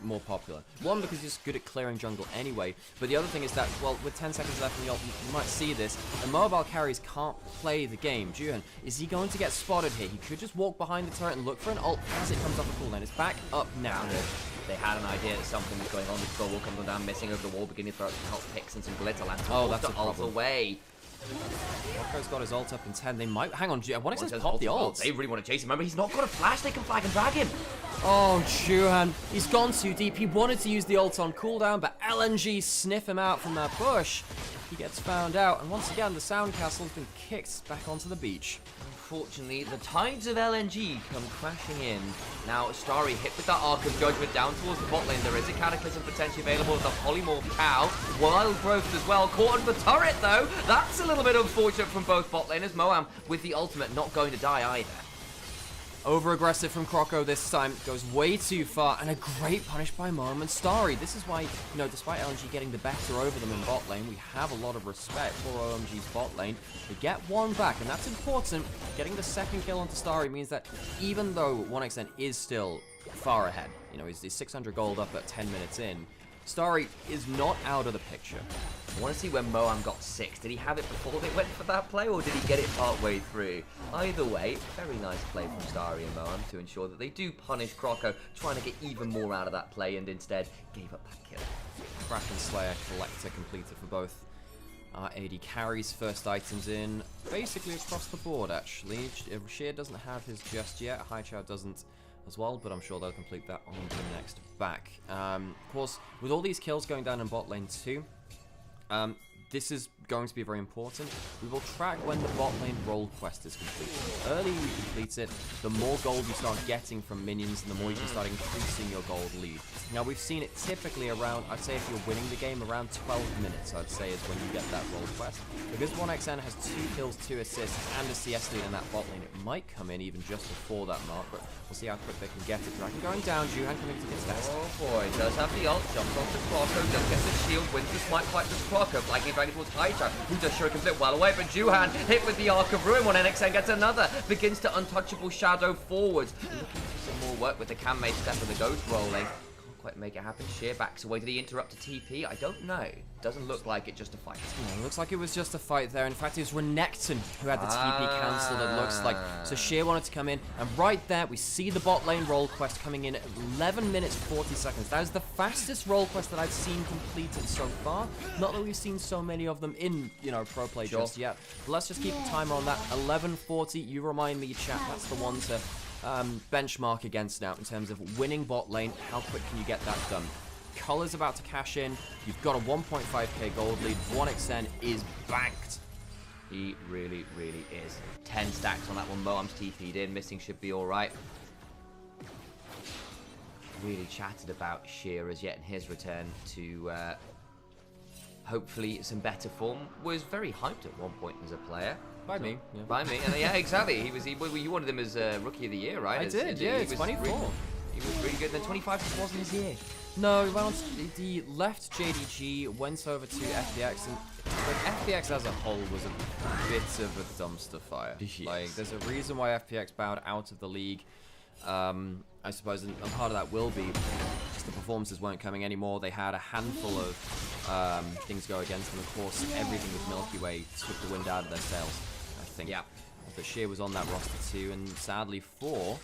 more popular. One, because he's good at clearing jungle anyway, but the other thing is that, well, with 10 seconds left in the ult, you might see this, and mobile carries can't play the game. Juhan, is he going to get spotted here? He could just walk behind the turret and look for an ult as it comes off the cooldown. It's back up now. They had an idea that something was going on. The troll will come down, missing over the wall, beginning to throw out some help picks and some glitter lanterns. Oh, that's a ult problem. away. Rocco's got his ult up in 10. They might... Hang on, Juhan. What is pop the ult? They really want to chase him. Remember, he's not got a flash. They can flag and drag him. Oh, Juhan. He's gone too deep. He wanted to use the ult on cooldown, but LNG sniff him out from that bush. He gets found out, and once again, the Sound Castle's been kicked back onto the beach. Unfortunately, the tides of LNG come crashing in. Now, Starry hit with that Arc of Judgment down towards the bot lane. There is a Cataclysm potentially available with the Polymorph Cow. Wild Growth as well. Caught on the turret, though. That's a little bit unfortunate from both bot laners. Moam, with the ultimate, not going to die either. Over-aggressive from Croco this time, goes way too far, and a great punish by Moam and Starry. This is why, you know, despite LNG getting the better over them in bot lane, we have a lot of respect for OMG's bot lane. They get one back, and that's important. Getting the second kill onto Starry means that even though 1xN is still far ahead, you know, he's 600 gold up at 10 minutes in, Starry is not out of the picture. I want to see when Moam got 6. Did he have it before they went for that play, or did he get it partway through? Either way, very nice play from Starry and Moam to ensure that they do punish Croco, trying to get even more out of that play, and instead gave up that kill. Kraken Slayer Collector completed for both AD carries. First items in basically across the board, actually. Sheer doesn't have his just yet. Haichao doesn't as well, but I'm sure they'll complete that on the next back. Of course, with all these kills going down in bot lane too, this is going to be very important. We will track when the bot lane role quest is completed. The earlier you complete it, the more gold you start getting from minions, and the more you can start increasing your gold lead. Now, we've seen it typically around, I'd say if you're winning the game, around 12 minutes, I'd say, is when you get that role quest. Because 1xN has 2 kills, 2 assists, and a CS lead in that bot lane, it might come in even just before that mark, but we'll see how quick they can get it. Dragon going down, Juhan coming to get stats. Oh boy, does have the ult, jumps off the Croco, does get the shield, wins the smite fight with Croco, flagging dragging towards Haichao, who does Shuriken Flip well away, but Juhan hit with the Arc of Ruin when NXN gets another, begins to untouchable shadow forwards, looking for some more work with the Cam-made step of the Ghost rolling. Quite make it happen. Sheer backs away. Did he interrupt a TP? I don't know. Doesn't look like it, just a fight. Yeah, looks like it was just a fight there. In fact, it was Renekton who had the TP cancelled, it looks like. So Sheer wanted to come in, and right there, we see the bot lane role quest coming in at 11 minutes 40 seconds. That is the fastest role quest that I've seen completed so far. Not that we've seen so many of them in, you know, pro play just yet. But let's just keep a timer on that. 11:40. You remind me, chat. That's the one to benchmark against now in terms of winning bot lane. How quick can you get that done? Culler's about to cash in. You've got a 1.5k gold lead. 1xN is banked. He really, really is. 10 stacks on that one. Moam's TP'd in. Missing should be alright. Really chatted about Sheer as yet in his return to hopefully some better form. Was very hyped at one point as a player. By me. Yeah. By me. And yeah, exactly. You wanted him as Rookie of the Year, right? I did, yeah. He was 24. He was really good. And then 25 just wasn't his year. No, he went on to, he left JDG, went over to FPX, and FPX as a whole was a bit of a dumpster fire. Yes. Like, there's a reason why FPX bowed out of the league. I suppose, and part of that will be just the performances weren't coming anymore. They had a handful of things go against them. Of course, everything with Milky Way took the wind out of their sails, I think. Yeah. But Sheer was on that roster too, and sadly for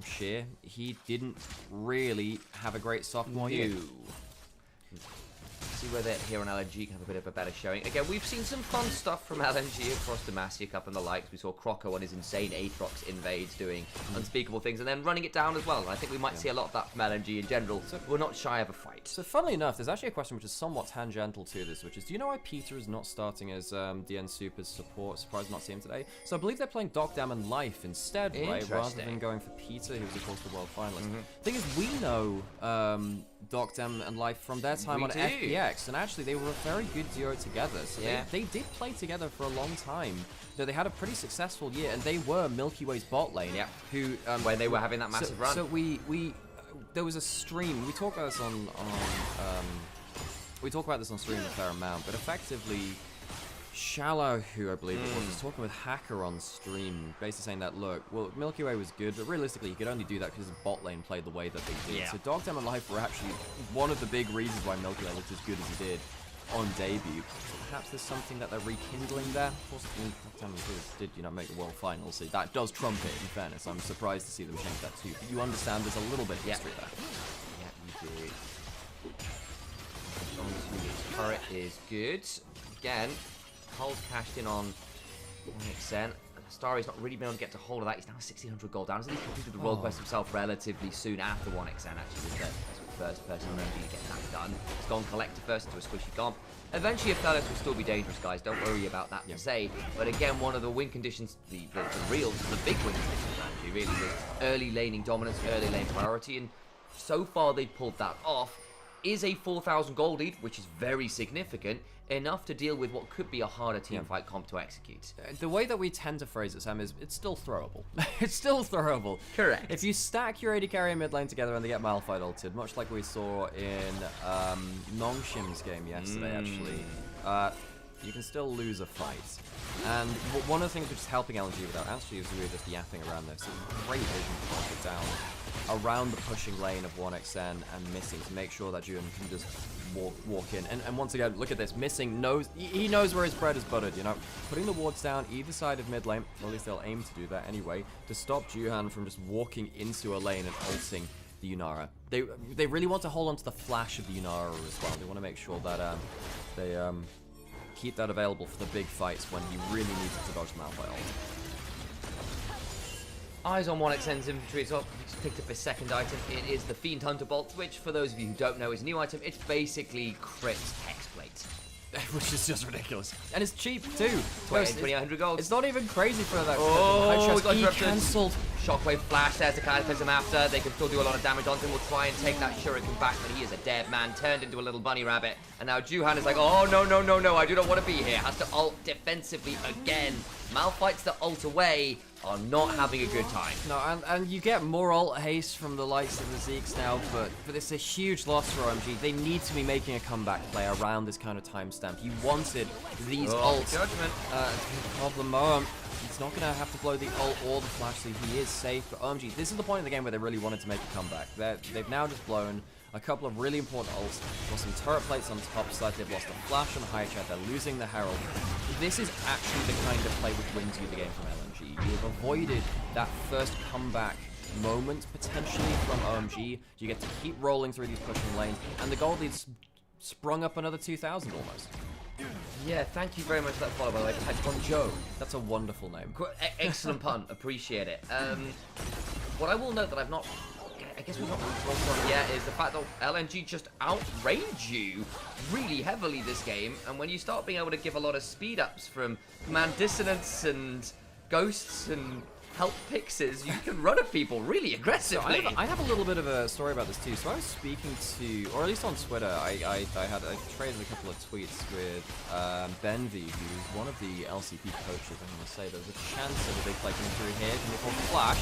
Sheer, he didn't really have a great sophomore year. See whether here on LNG can have a bit of a better showing. Again, we've seen some fun stuff from LNG across Demacia Cup and the likes. We saw Croco on his insane Aatrox invades doing unspeakable things and then running it down as well. And I think we might see a lot of that from LNG in general. So we're not shy of a fight. So funnily enough, there's actually a question which is somewhat tangential to this, which is, do you know why Peter is not starting as DN Super's support? Surprised not to see him today. So I believe they're playing Docdam and Life instead, right? Rather than going for Peter, who was of course the world finalist. Thing is, we know Docdam and Life from their time on FPX, and actually they were a very good duo together. So they did play together for a long time. So they had a pretty successful year, and they were Milky Way's bot lane. Who when they were having that massive run. So there was a stream. We talk about this on we talk about this on stream a fair amount, but effectively, Shallow, who I believe it was talking with Hacker on stream, basically saying that, look, well, Milky Way was good, but realistically, he could only do that because the bot lane played the way that they did. So Docdam and Life were actually one of the big reasons why Milky Way looked as good as he did on debut. So perhaps there's something that they're rekindling there. Of course, Docdam did, you know, make the world final, so that does trump it, in fairness. I'm surprised to see them change that too. But you understand there's a little bit of history there. Yeah, you do. Turret is good. Again, Hull's cashed in on 1xN. Starry's not really been able to get to hold of that. He's now 1,600 gold down. He's completed the world quest himself relatively soon after 1xN, actually, was the first person to get that done. He's gone collector first into a squishy comp. Eventually, Aphelios will still be dangerous, guys. Don't worry about that per se. But again, one of the win conditions, the big win conditions, actually, really, was early laning dominance, early lane priority. And so far, they've pulled that off. Is a 4,000 gold lead, which is very significant, enough to deal with what could be a harder team fight comp to execute. The way that we tend to phrase it, Sam, is it's still throwable. It's still throwable. Correct. If you stack your AD carry and mid lane together and they get Malphite ulted, much like we saw in Nongshim's game yesterday, actually, you can still lose a fight. And one of the things which is helping LNG without actually is really just yapping around this. So great vision to push it down around the pushing lane of 1xN and Missing to make sure that Juan can just walk in. And once again, look at this. Missing knows, he knows where his bread is buttered, you know. Putting the wards down either side of mid lane, or at least they'll aim to do that anyway, to stop Juhan from just walking into a lane and ulting the Yunara. They really want to hold on to the flash of the Yunara as well. They want to make sure that they keep that available for the big fights when he really needs it to dodge the Malphite ult. Eyes on 1xN's inventory as well. Just picked up his second item. It is the Fiend Hunter Bolt, which, for those of you who don't know, is a new item. It's basically Crit's Hexplate. Which is just ridiculous. And it's cheap too. 2,800 gold. It's not even crazy for that. Oh, we got he interrupted. cancelled. Shockwave flash, there's the Cataclysm after. They can still do a lot of damage on him. We'll try and take that Shuriken back, but he is a dead man, turned into a little bunny rabbit. And now Juhan is like, oh, no, no, no, no, I do not want to be here. Has to ult defensively again. Malphites that ult away are not having a good time. No, and you get more ult haste from the likes of the Zeeks now, but it's a huge loss for OMG. They need to be making a comeback play around this kind of timestamp. You wanted these ults. Judgment. Problem, he's not going to have to blow the ult or the flash, so he is safe. But OMG, this is the point of the game where they really wanted to make a comeback. They've now just blown a couple of really important ults. Lost some turret plates on the top side. They've lost a flash on the high chat. They're losing the Herald. This is actually the kind of play which wins you the game from LNG. You have avoided that first comeback moment potentially from OMG. You get to keep rolling through these pushing lanes, and the gold lead's sprung up another 2,000 almost. Yeah, thank you very much for that follow, by the way. Bonjo. That's a wonderful name. Excellent pun. Appreciate it. What I will note that I've not... I guess we've not really talked on yet is the fact that LNG just outrange you really heavily this game, and when you start being able to give a lot of speed ups from command dissonance and ghosts and help pixes, you can run at people really aggressively. So I have a little bit of a story about this too. So I was speaking to, or at least on Twitter, I traded a couple of tweets with Benvy, who's one of the LCP coaches. I'm going to say there's a chance of a big play coming through here. Can we call Flash?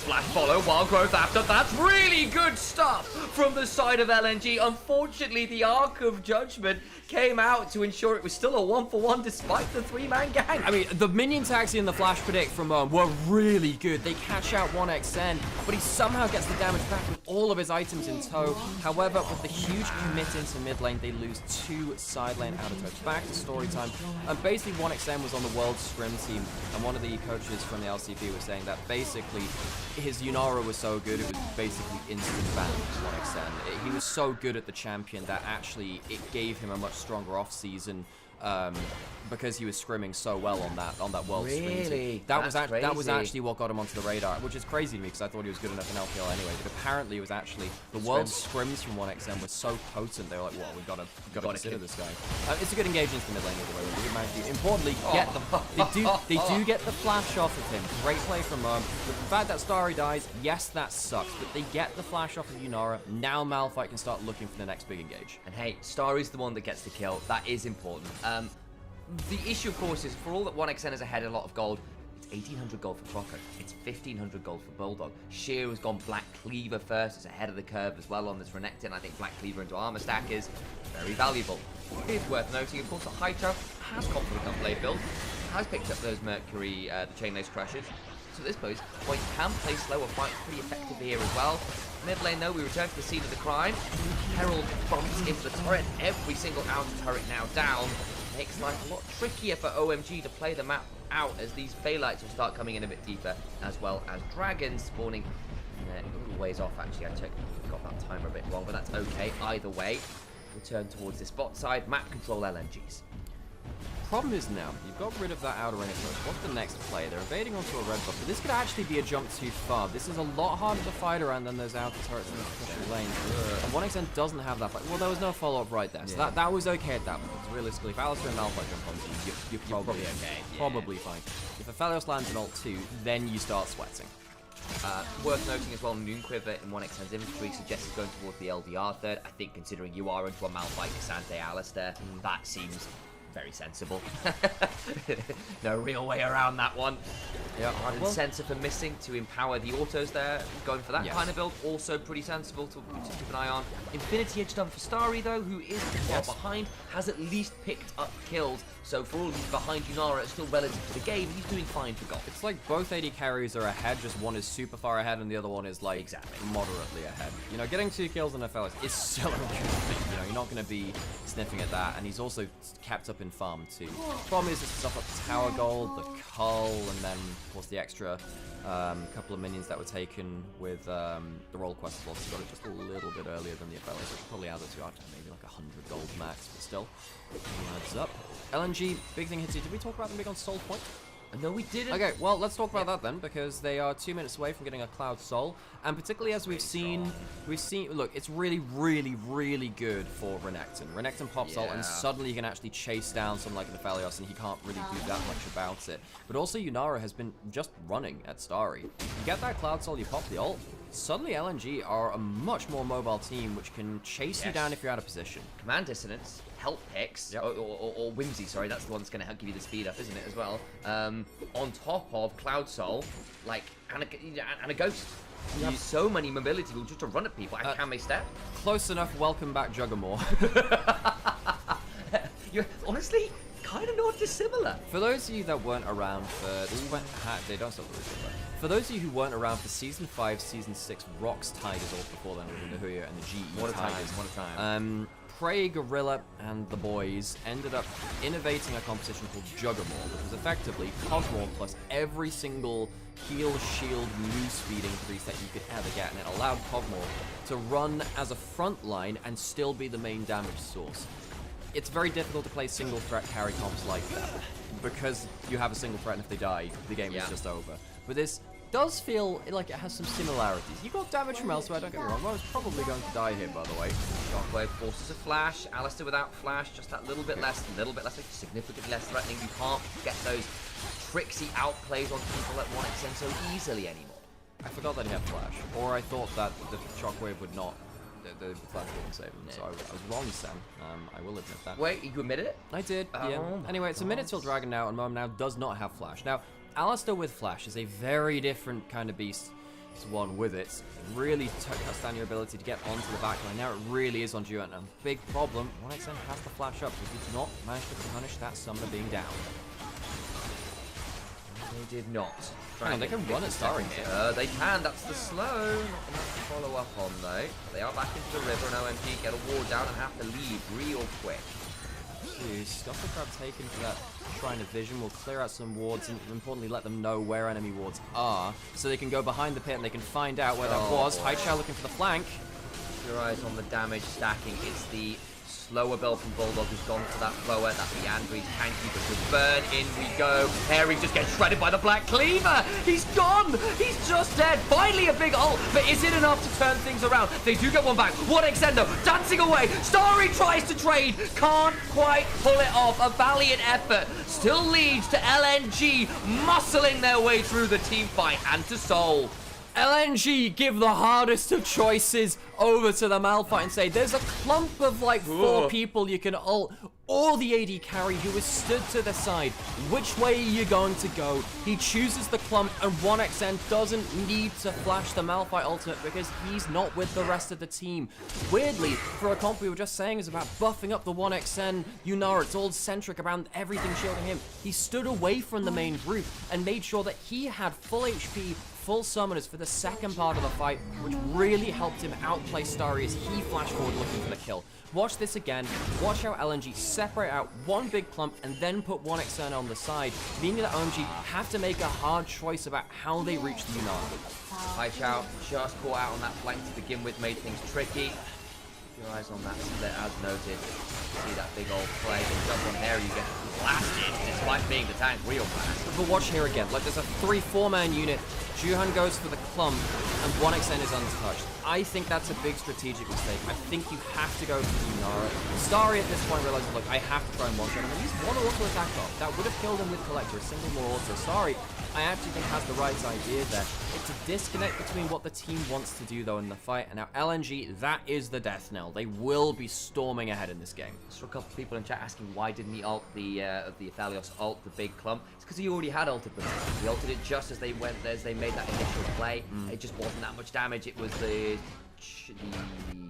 Flash follow, wild growth after. That's really good stuff from the side of LNG. Unfortunately, the Arc of Judgment came out to ensure it was still a 1-for-1 despite the 3-man gang. I mean, the minion taxi and the flash predict from were really good. They catch out 1XN, but he somehow gets the damage back with all of his items in tow. However, with the huge commit into mid lane, they lose 2 side lane out of touch. Back to story time. And basically, 1XN was on the World Scrim team, and one of the coaches from the LCB was saying that basically his Yunara was so good, it was basically instant ban for 1XN. He was so good at the champion that actually it gave him a much stronger off-season because he was scrimming so well on that world scrim team. That was actually what got him onto the radar, which is crazy to me because I thought he was good enough in LPL anyway. But apparently, it was actually the world scrims from 1XM were so potent. They were like, "Well, we've got to consider this guy." It's a good engagement to the mid lane either way. We managed to importantly get they do get the flash off of him. Great play from the fact that Starry dies, yes, that sucks, but they get the flash off of Yunara. Now Malphite can start looking for the next big engage. And hey, Starry's the one that gets the kill. That is important. The issue, of course, is for all that 1XN is ahead a lot of gold, it's 1,800 gold for Croco. It's 1,500 gold for Bulldog. Sheer has gone Black Cleaver first. It's ahead of the curve as well on this Renekton. I think Black Cleaver into armor stack is very valuable. It's worth noting, of course, that Hydro has confident on play build, has picked up those Mercury, the Chainlace Crushes. So at this point, can play slower fight pretty effectively here as well. Mid lane, though, we return to the scene of the crime. Herald bumps into the turret. Every single outer turret now down. Makes life a lot trickier for OMG to play the map out as these Phaelites will start coming in a bit deeper, as well as dragons spawning a little ways off. Actually, I got that timer a bit wrong, but that's okay. Either way, return towards this bot side, map control LNGs. Problem is now, you've got rid of that outer ring approach. What's the next play? They're evading onto a red buff, but this could actually be a jump too far. This is a lot harder to fight around than those outer turrets in the pushing lanes. And 1XN doesn't have that fight. Well, there was no follow-up right there, so that was okay at that point. Realistically, if Alistair and Malphite jump onto you, you're probably okay. Probably fine. If Aphelios lands an ult 2, then you start sweating. Worth noting as well, Noon Quiver in 1XN's inventory suggests going towards the LDR third. I think considering you are into a Malphite, Cassandre, Alistair, that seems very sensible. No real way around that one. Yeah, Ardent Sensor for missing to empower the autos there. Going for that kind of build, also pretty sensible to keep an eye on. Infinity Edge done for Starry though, who is far behind, has at least picked up kills. So for all he's behind Yunara, it's still relative to the game. He's doing fine for golf. It's like both AD carries are ahead, just one is super far ahead and the other one is like moderately ahead. You know, getting 2 kills on Aphelios is still a good thing. You know, you're not going to be sniffing at that, and he's also kept up in farm too. Problem is, just stuff up the tower gold, the cull, and then of course the extra couple of minions that were taken with the role quest slots. He got it just a little bit earlier than the Aphelios, which probably added to maybe like 100 gold max, but still, it adds up. LNG, big thing hits you. Did we talk about them being on Soul Point? No, we didn't. Okay, well, let's talk about that then, because they are 2 minutes away from getting a Cloud Soul, and particularly as we've seen, look, it's really, really, really good for Renekton. Renekton pops ult, and suddenly you can actually chase down someone like an Aphelios, and he can't really do that much about it. But also, Yunara has been just running at Starry. You get that Cloud Soul, you pop the ult, suddenly LNG are a much more mobile team, which can chase you down if you're out of position. Command Dissonance, Help Picks, or Whimsy, sorry, that's the one that's going to give you the speed up, isn't it, as well? On top of Cloud Soul, like, and a Ghost. You have so many mobility tools just to run at people, and can they step? Close enough, welcome back, Juggermore. You're honestly kind of not dissimilar. For those of you that weren't around for... They don't stop the For those of you who weren't around for Season 5, Season 6, Rock's Tigers all before then with the Huya and the GE What a time. Prey, Gorilla, and the boys ended up innovating a competition called Juggermore, which was effectively Cosmore plus every single heal, shield, move speed increase that you could ever get, and it allowed Cosmore to run as a front line and still be the main damage source. It's very difficult to play single threat carry comps like that, because you have a single threat and if they die, the game is just over. But this does feel like it has some similarities. You got damage from elsewhere, don't get me wrong. I was probably going to die here, by the way. Shockwave forces a flash. Alistair without flash, just that little bit less, significantly less threatening. You can't get those tricksy outplays on people at 1XN so easily anymore. I forgot that he had flash, or I thought that the Shockwave would not. The flash wouldn't save him, so I was wrong, Sam. I will admit that. Wait, you admitted it? I did, yeah. Anyway, it's a minute till Dragon now, and Mom now does not have flash. Now, Alistair with flash is a very different kind of beast to one with it. It really cuts down your ability to get onto the backline. Now it really is on you, and a big problem, 1XN has the flash up. If you do not manage to punish that summoner being down. They did not. They can run at Starry here. They can, that's the slow. Not enough to follow up on though. They are back into the river and OMG get a ward down and have to leave real quick. Stop the grab taken for that Shrine of Vision. Will clear out some wards and importantly let them know where enemy wards are so they can go behind the pit and they can find out where that was. Haichao looking for the flank. Keep your eyes on the damage stacking. It's the slower build from Bulldog who's gone for that blower. That's the Andrews tanky, but with burn in we go. Harry just gets shredded by the Black Cleaver. He's gone. He's just dead. Finally a big ult, but is it enough to turn things around? They do get one back. One extendo dancing away. Starry tries to trade. Can't quite pull it off. A valiant effort. Still leads to LNG muscling their way through the team fight and to Soul. LNG give the hardest of choices over to the Malphite and say, there's a clump of like 4 people you can ult, or the AD carry who is stood to the side. Which way are you going to go? He chooses the clump, and 1xN doesn't need to flash the Malphite ultimate because he's not with the rest of the team. Weirdly, for a comp we were just saying is about buffing up the 1xN Yunara, it's all centric around everything shielding him. He stood away from the main group and made sure that he had full HP, full summoners for the second part of the fight, which really helped him outplay Starry as he flashed forward looking for the kill. Watch this again. Watch how LNG separate out one big clump and then put 1xN on the side, meaning that OMG have to make a hard choice about how they reach the Yunara. Haichao just caught out on that flank to begin with, made things tricky. Keep your eyes on that split as noted. See that big old play, and jump on Harry, you get blasted despite being the tank real blast. But watch here again, like there's a 3-4 man unit. Juhan goes for the clump, and 1xN is untouched. I think that's a big strategic mistake. I think you have to go for Yunara. Starry at this point realizes, look, I have to try and one-shot him. And he's one auto attack off. That would have killed him with Collector, a single more auto. Starry, I actually think has the right idea there. It's a disconnect between what the team wants to do, though, in the fight. And now LNG, that is the death knell. They will be storming ahead in this game. Saw a couple of people in chat asking why didn't he ult the Athalios ult the big clump. It's because he already had ulted them. He ulted it just as they made that initial play. It just wasn't that much damage. It was the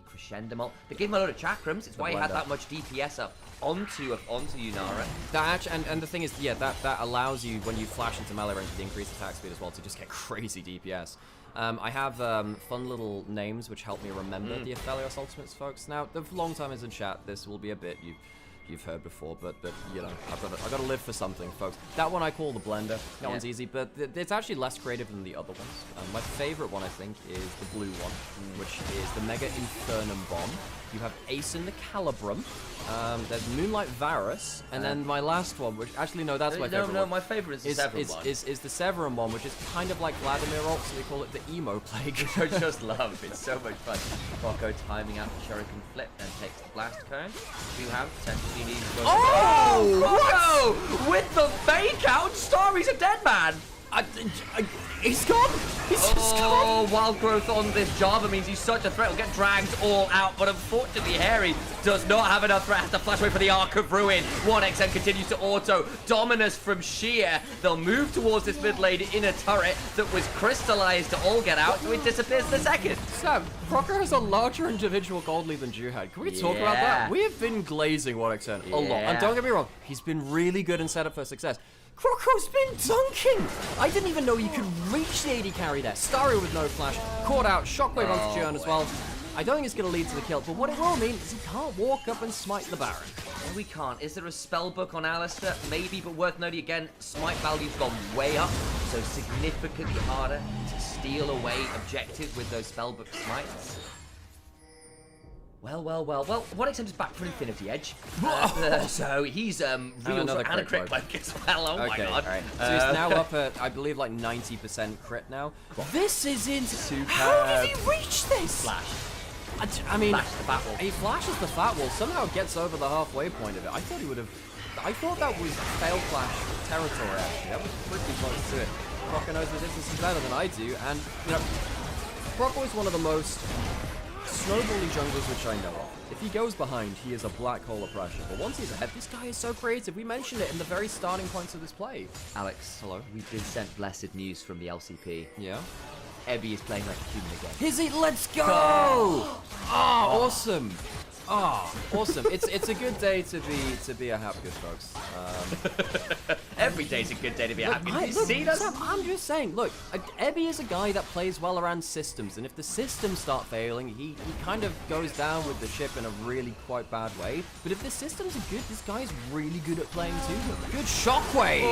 crescendo ult. They gave him a load of chakrams. It's why he had that much DPS up onto Yunara. That and the thing is, yeah, that allows you when you flash into melee range with the increased attack speed as well to just get crazy DPS. I have fun little names which help me remember the Athalios ultimates, folks. Now, the long timers in chat, this will be a bit you've heard before, but you know, I've got to live for something, folks. That one I call the blender. That one's easy, but it's actually less creative than the other ones. My favorite one, I think, is the blue one, which is the Mega Infernum Bomb. You have Ace in the Calibrum. There's Moonlight Varus, and then my last one, which actually no, that's my favorite. No, one. my favorite is the Severum one. Is the Severum one, which is kind of like Vladimir ult, so they call it the emo plague. Which I just love. It's so much fun. Rocco timing out the Shuriken flip and takes the blast cone. You have potentially needs to go. Oh, Rocco with the fake out. Starry's a dead man. He's gone! He's just gone! Wild growth on this Java means he's such a threat. Will get dragged all out, but unfortunately Harry does not have enough threat. Has to flash away for the Arc of Ruin. 1xN continues to auto. Dominus from Sheer. They'll move towards this mid lane in a turret that was crystallized to all get out, so it disappears in a second. Sam, Crocker has a larger individual gold lead than Juhad. Can we talk about that? We have been glazing 1xN a lot. And don't get me wrong, he's been really good in setup for success. Crocco's been dunking! I didn't even know you could reach the AD carry there. Starry with no flash, caught out, shockwave onto Juhan as well. I don't think it's going to lead to the kill, but what it will mean is he can't walk up and smite the Baron. No, we can't. Is there a spell book on Alistair? Maybe, but worth noting again, smite value's gone way up, so significantly harder to steal away objectives with those spell book smites. Well, 1xN is back for Infinity Edge. So he's real and a crit bug as well. Oh my god. Right. So he's now up at, I believe, like 90% crit now. This is insane. How did he reach this? Flash. I mean, Flash the fat wall. He flashes the fat wall, somehow gets over the halfway point of it. I thought he would have. I thought that was fail flash territory, actually. That was pretty close to it. Crocker knows the distance better than I do, and, you know, Crocker is one of the most snowbally junglers which I know of. If he goes behind, he is a black hole of pressure. But once he's ahead, this guy is so creative. We mentioned it in the very starting points of this play. Alex, hello. We've been sent blessed news from the LCP. Yeah? Ebby is playing like a human again. Is he? Let's go! Oh, awesome. Oh, awesome. It's a good day to be a Hapgood, folks. every day's a good day to be happy. Did you Look, see that? Sam, I'm just saying, look, Ebby is a guy that plays well around systems, and if the systems start failing, he kind of goes down with the ship in a really quite bad way. But if the systems are good, this guy is really good at playing too. Good shockwave!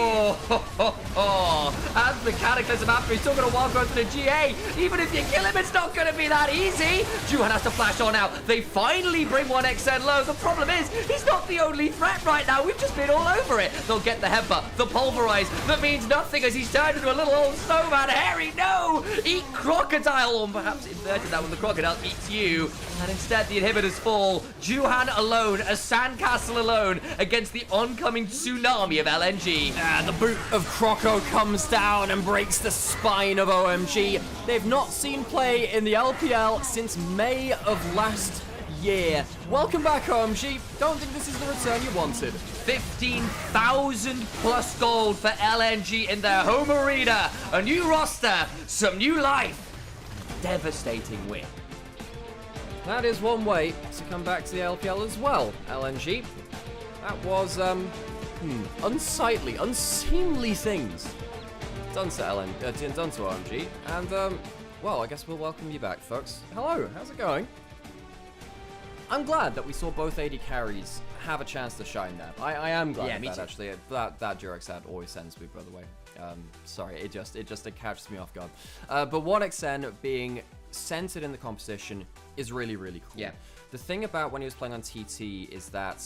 And the Cataclysm after he's still going to walk onto the GA. Even if you kill him, it's not going to be that easy. Juhan has to flash on out. They finally bring 1xN low. The problem is, he's not the only threat right now. We've just been all over it. They'll get the headbutt, the pulverize. That means nothing as he's turned into a little old snowman. Harry, no! Eat crocodile, or perhaps inverted that when the crocodile eats you. And instead, the inhibitors fall. Juhan alone, a sandcastle alone, against the oncoming tsunami of LNG. The boot of Croco comes down and breaks the spine of OMG. They've not seen play in the LPL since May of last year. Welcome back, OMG. Don't think this is the return you wanted. 15,000 plus gold for LNG in their home arena. A new roster, some new life. Devastating win. That is one way to come back to the LPL as well, LNG. That was, unsightly, unseemly things done to done to OMG. And, well, I guess we'll welcome you back, folks. Hello, how's it going? I'm glad that we saw both AD carries have a chance to shine there. I am glad that, actually. That Durex ad always sends me, by the way. Sorry, it just catches me off guard. But 1xN being centered in the competition is really, really cool. Yeah. The thing about when he was playing on TT is that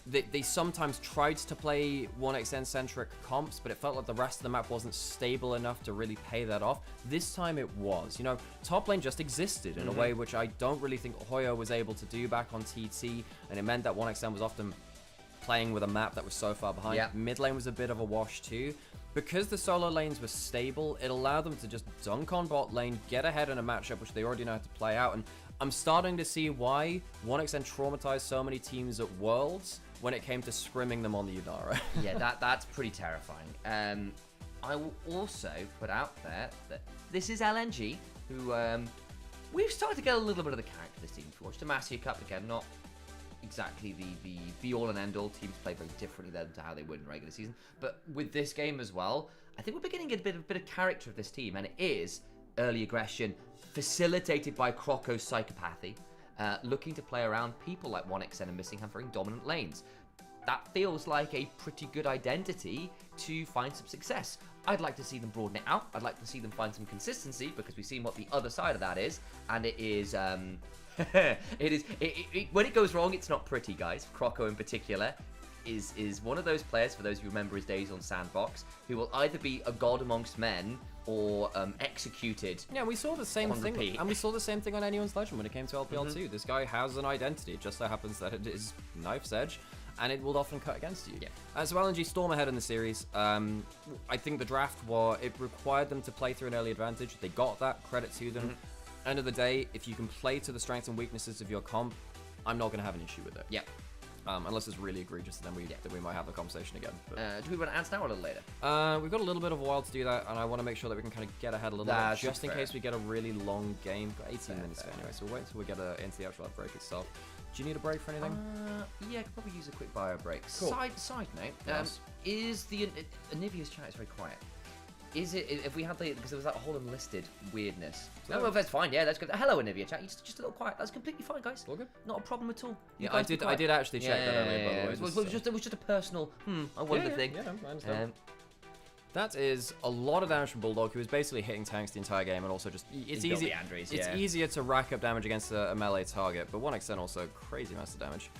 they sometimes tried to play 1xN-centric comps, but it felt like the rest of the map wasn't stable enough to really pay that off. This time it was. You know, top lane just existed in a way which I don't really think Hoyo was able to do back on TT, and it meant that 1xN was often playing with a map that was so far behind. Yeah. Mid lane was a bit of a wash too. Because the solo lanes were stable, it allowed them to just dunk on bot lane, get ahead in a matchup which they already know how to play out, and I'm starting to see why 1xN traumatized so many teams at Worlds when it came to scrimming them on the Udara. Yeah, that's pretty terrifying. I will also put out there that this is LNG, who we've started to get a little bit of the character this team. If you watch the Massey Cup, again, not exactly the be-all and end-all. Teams play very differently than to how they would in regular season. But with this game as well, I think we're beginning to get a bit of character of this team, and it is early aggression, facilitated by Croco's psychopathy, looking to play around people like 1xN and Missingham for dominant lanes. That feels like a pretty good identity to find some success. I'd like to see them broaden it out. I'd like to see them find some consistency, because we've seen what the other side of that is, and it is when it goes wrong, it's not pretty, guys. Croco in particular is one of those players, for those who remember his days on Sandbox, who will either be a god amongst men or executed. Yeah, we saw the same thing, repeat. and we saw the same thing on Anyone's Legend when it came to LPL 2. This guy has an identity. It just so happens that it is knife's edge, and it will often cut against you. Yeah. So LNG storm ahead in the series. I think the draft it required them to play through an early advantage. They got that. Credit to them. End of the day, if you can play to the strengths and weaknesses of your comp, I'm not going to have an issue with it. Yeah. Unless it's really egregious, then we might have the conversation again. But, Do we want to answer now or a little later? we've got a little bit of a while to do that, and I want to make sure that we can kind of get ahead a little That's bit, just in fair. case we get a really long game. Got 18 minutes anyway, so we'll wait until we get into the actual break itself. Do you need a break for anything? Yeah, I could probably use a quick bio break. Cool. Side note, Yes. is the Anivia's chat is very quiet. Is it, if we had because there was that whole enlisted weirdness. No, well, that's fine, yeah, that's good. Hello, Anivia chat, you're just a little quiet. That's completely fine, guys. All good. Not a problem at all. You Yeah, I did actually check that earlier, by the way. It was just a personal, I wonder thing. Yeah, I understand. That is a lot of damage from Bulldog, who is basically hitting tanks the entire game, and also just it's easy. Andres, it's easier to rack up damage against a melee target, but 1xN also crazy amounts of damage.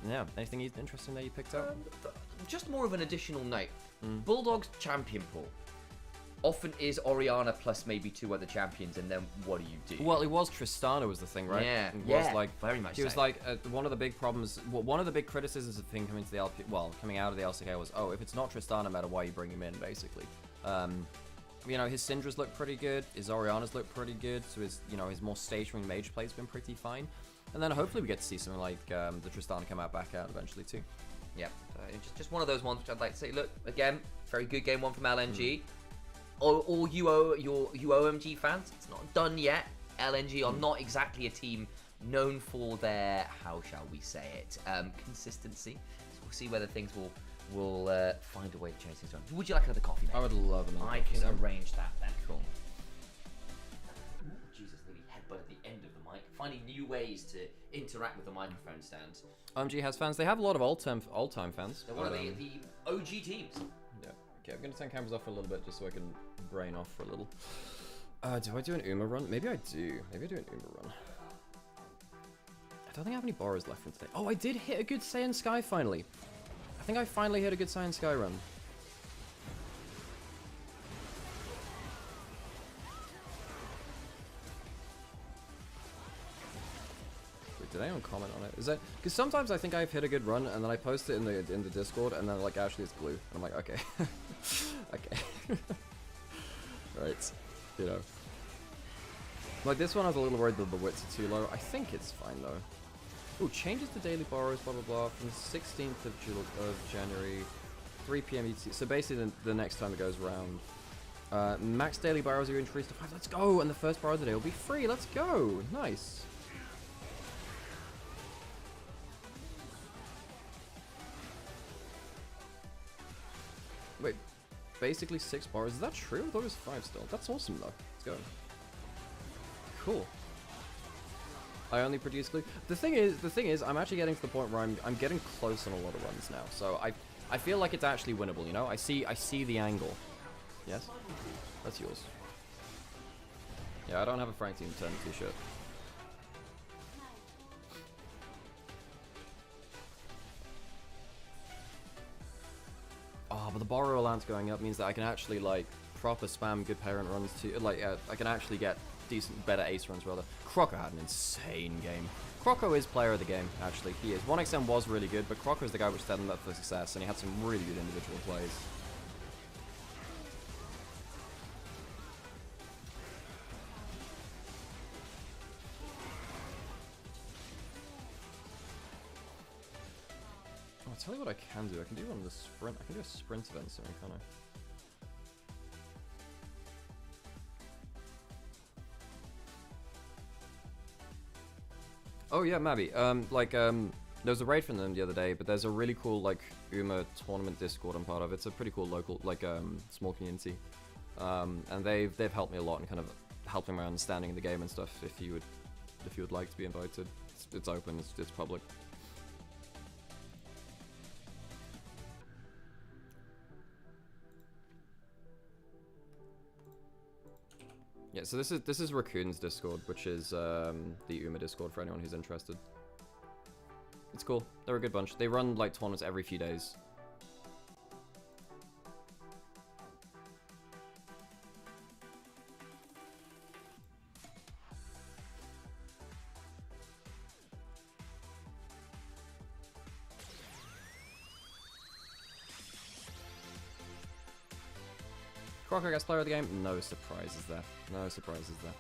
Yeah, anything interesting that you picked up? Just more of an additional note. Bulldog's champion pool often is Orianna plus maybe 2 other champions, and then what do you do? Well, it was Tristana was the thing, right? Yeah, it was like very much. He was like one of the big problems. One of the big criticisms of him coming to the coming out of the LCK was, oh, if it's not Tristana, no matter why you bring him in, basically. You know, his Syndras look pretty good, his Oriannas look pretty good, so his his more stationary mage play's been pretty fine. And then hopefully we get to see something like the Tristana come out back out eventually too. Yeah, just one of those ones which I'd like to say. Look, again, very good game one from LNG. All you OMG fans, it's not done yet. LNG are not exactly a team known for their, how shall we say it, consistency. So we'll see whether things will we'll find a way to change things around. Would you like another coffee, mate? I would love another I coffee, can Sam. arrange that then. Cool. Jesus, nearly headbutt at the end of the mic. Finding new ways to interact with the microphone stand. OMG has fans. They have a lot of old-time fans. They're one of the OG teams. Yeah. Okay, I'm going to turn cameras off for a little bit just so I can brain off for a little. Do I do an Uma run? Maybe I do. Maybe I do an Uma run. I don't think I have any borrows left from today. Oh, I did hit a good Saiyan Sky finally. I think I finally hit a good Saiyan Sky run. Wait, did anyone comment on it? Is that because sometimes I think I've hit a good run and then I post it in the Discord and then like actually it's blue and I'm like okay, okay, right, you know. Like this one I was a little worried that the wits are too low. I think it's fine though. Ooh, changes to daily borrows, blah blah blah, from the 16th of January, 3 PM ET. So basically the next time it goes around. Max daily borrows are increased to 5. Let's go! And the first borrow of the day will be free. Let's go! Nice. Wait, basically 6 borrows. Is that true? I thought it was 5 still. That's awesome though. Let's go. Cool. I only produce glue. The thing is, I'm actually getting to the point where I'm getting close on a lot of runs now. So I feel like it's actually winnable. You know, I see the angle. Yes, that's yours. Yeah, I don't have a Frank Team 10 t-shirt. Oh, but the borrow allowance going up means that I can actually like proper spam good parent runs too. Like I can actually get better ace runs rather. Croco had an insane game. Croco is player of the game, actually. He is. 1xM was really good, but Croco is the guy which set him up for success, and he had some really good individual plays. Oh, I'll tell you what I can do. I can do one of the sprint. I can do a sprint event soon, can't I? Oh yeah, Mabby. There was a raid from them the other day, but there's a really cool like Uma tournament Discord I'm part of. It's a pretty cool local small community, and they've helped me a lot and kind of helped me my understanding of the game and stuff. If you would like to be invited, it's open, it's public. Yeah, so this is Raccoon's Discord, which is the Uma Discord for anyone who's interested. It's cool. They're a good bunch. They run like tournaments every few days. Croco gets player of the game? No surprises there. No surprises there.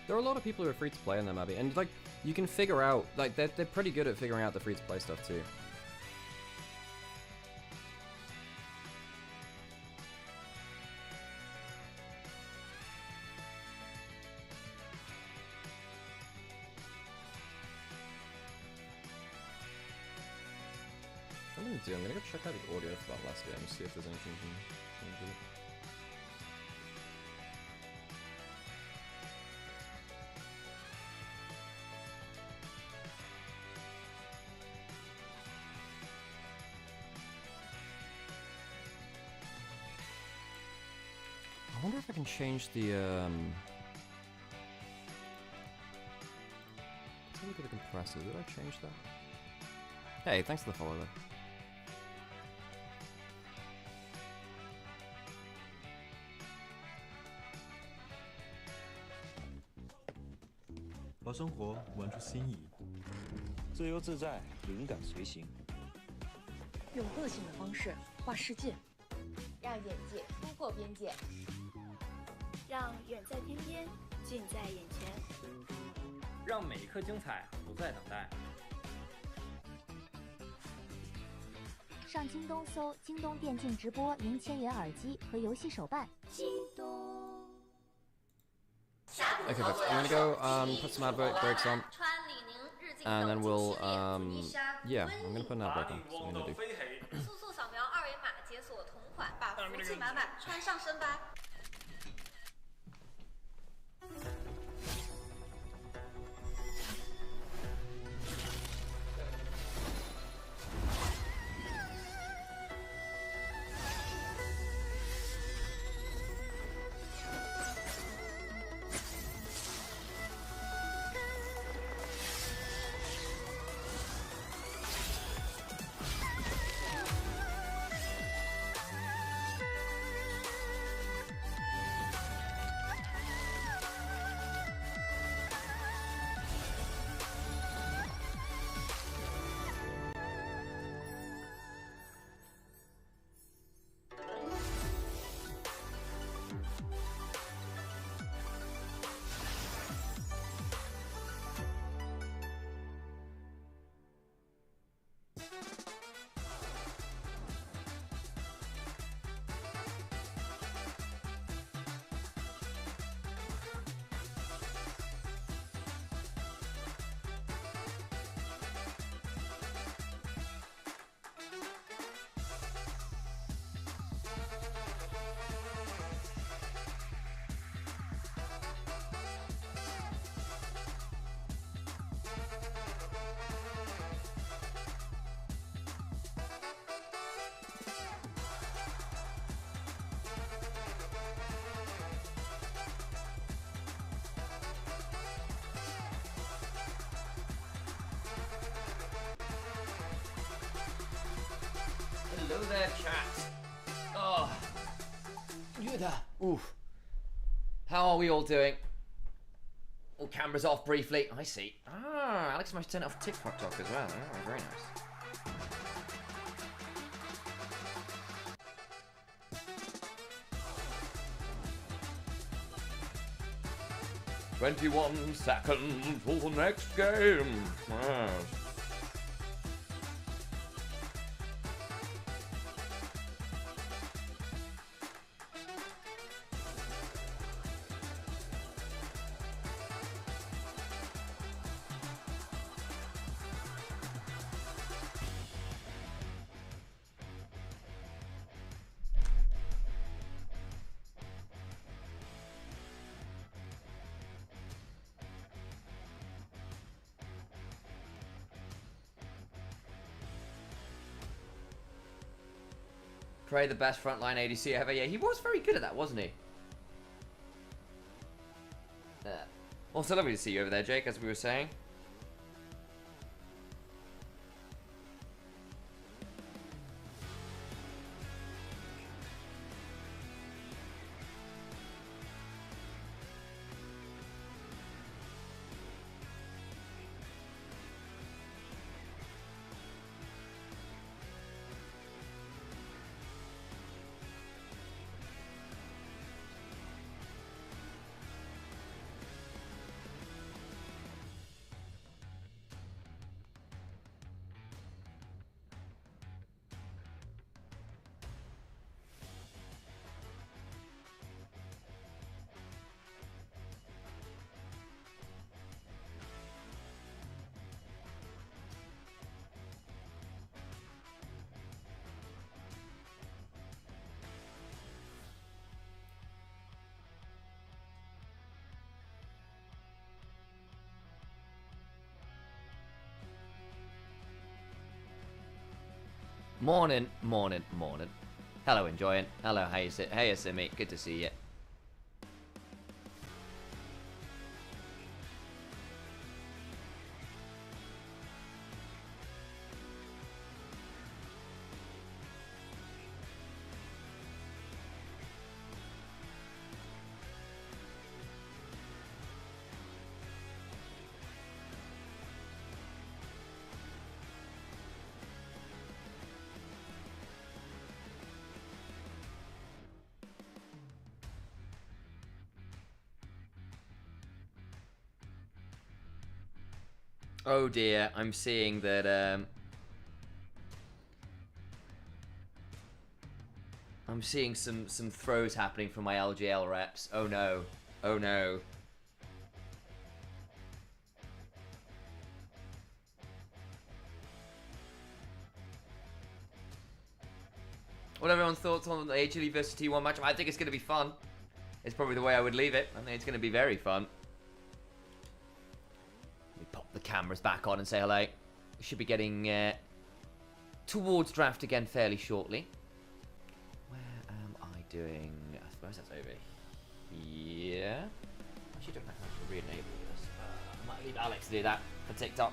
There are a lot of people who are free to play in them, Abby, and like you can figure out like they're pretty good at figuring out the free to play stuff too. What I'm gonna do, I'm gonna go check out the audio for that last game, see if there's anything we can do. I wonder if I can change the, let's have a look at the compressor. Did I change that? Hey, thanks for the follow, though.把生活玩出新意，自由自在，灵感随行。用个性的方式画世界，让眼界突破边界。让远在天边，近在眼前，让每一刻精彩不再等待。上京东搜京东电竞直播，赢千元耳机和游戏手办。京东。 Okay, folks, I'm gonna go put some advert breaks on, and then we'll yeah, I'm gonna put an ad break on. That's what I'm gonna do. 速速扫描二维码解锁同款，把福气满满穿上身吧。 Hello there, chat. Oh, you there? Oof. How are we all doing? All cameras off briefly. I see. Ah, Alex might turn it off TikTok as well. Oh, very nice. "21 seconds for the next game." Yes. Pray the best frontline ADC ever. Yeah, he was very good at that, wasn't he? Also lovely to see you over there, Jake, as we were saying. Morning, morning, morning. Hello, enjoying. Hello, hey, Simi. Good to see you. Oh dear, I'm seeing that I'm seeing some throws happening from my LGL reps. Oh no. Oh no. What are everyone's thoughts on the HLE versus T1 matchup? I think it's going to be fun. It's probably the way I would leave it. I think it's going to be very fun. Let me pop the cameras back on and say hello. We should be getting towards draft again fairly shortly. Where am I doing? I suppose that's over here. Actually, don't know how to re-enable this. I might leave Alex to do that for TikTok.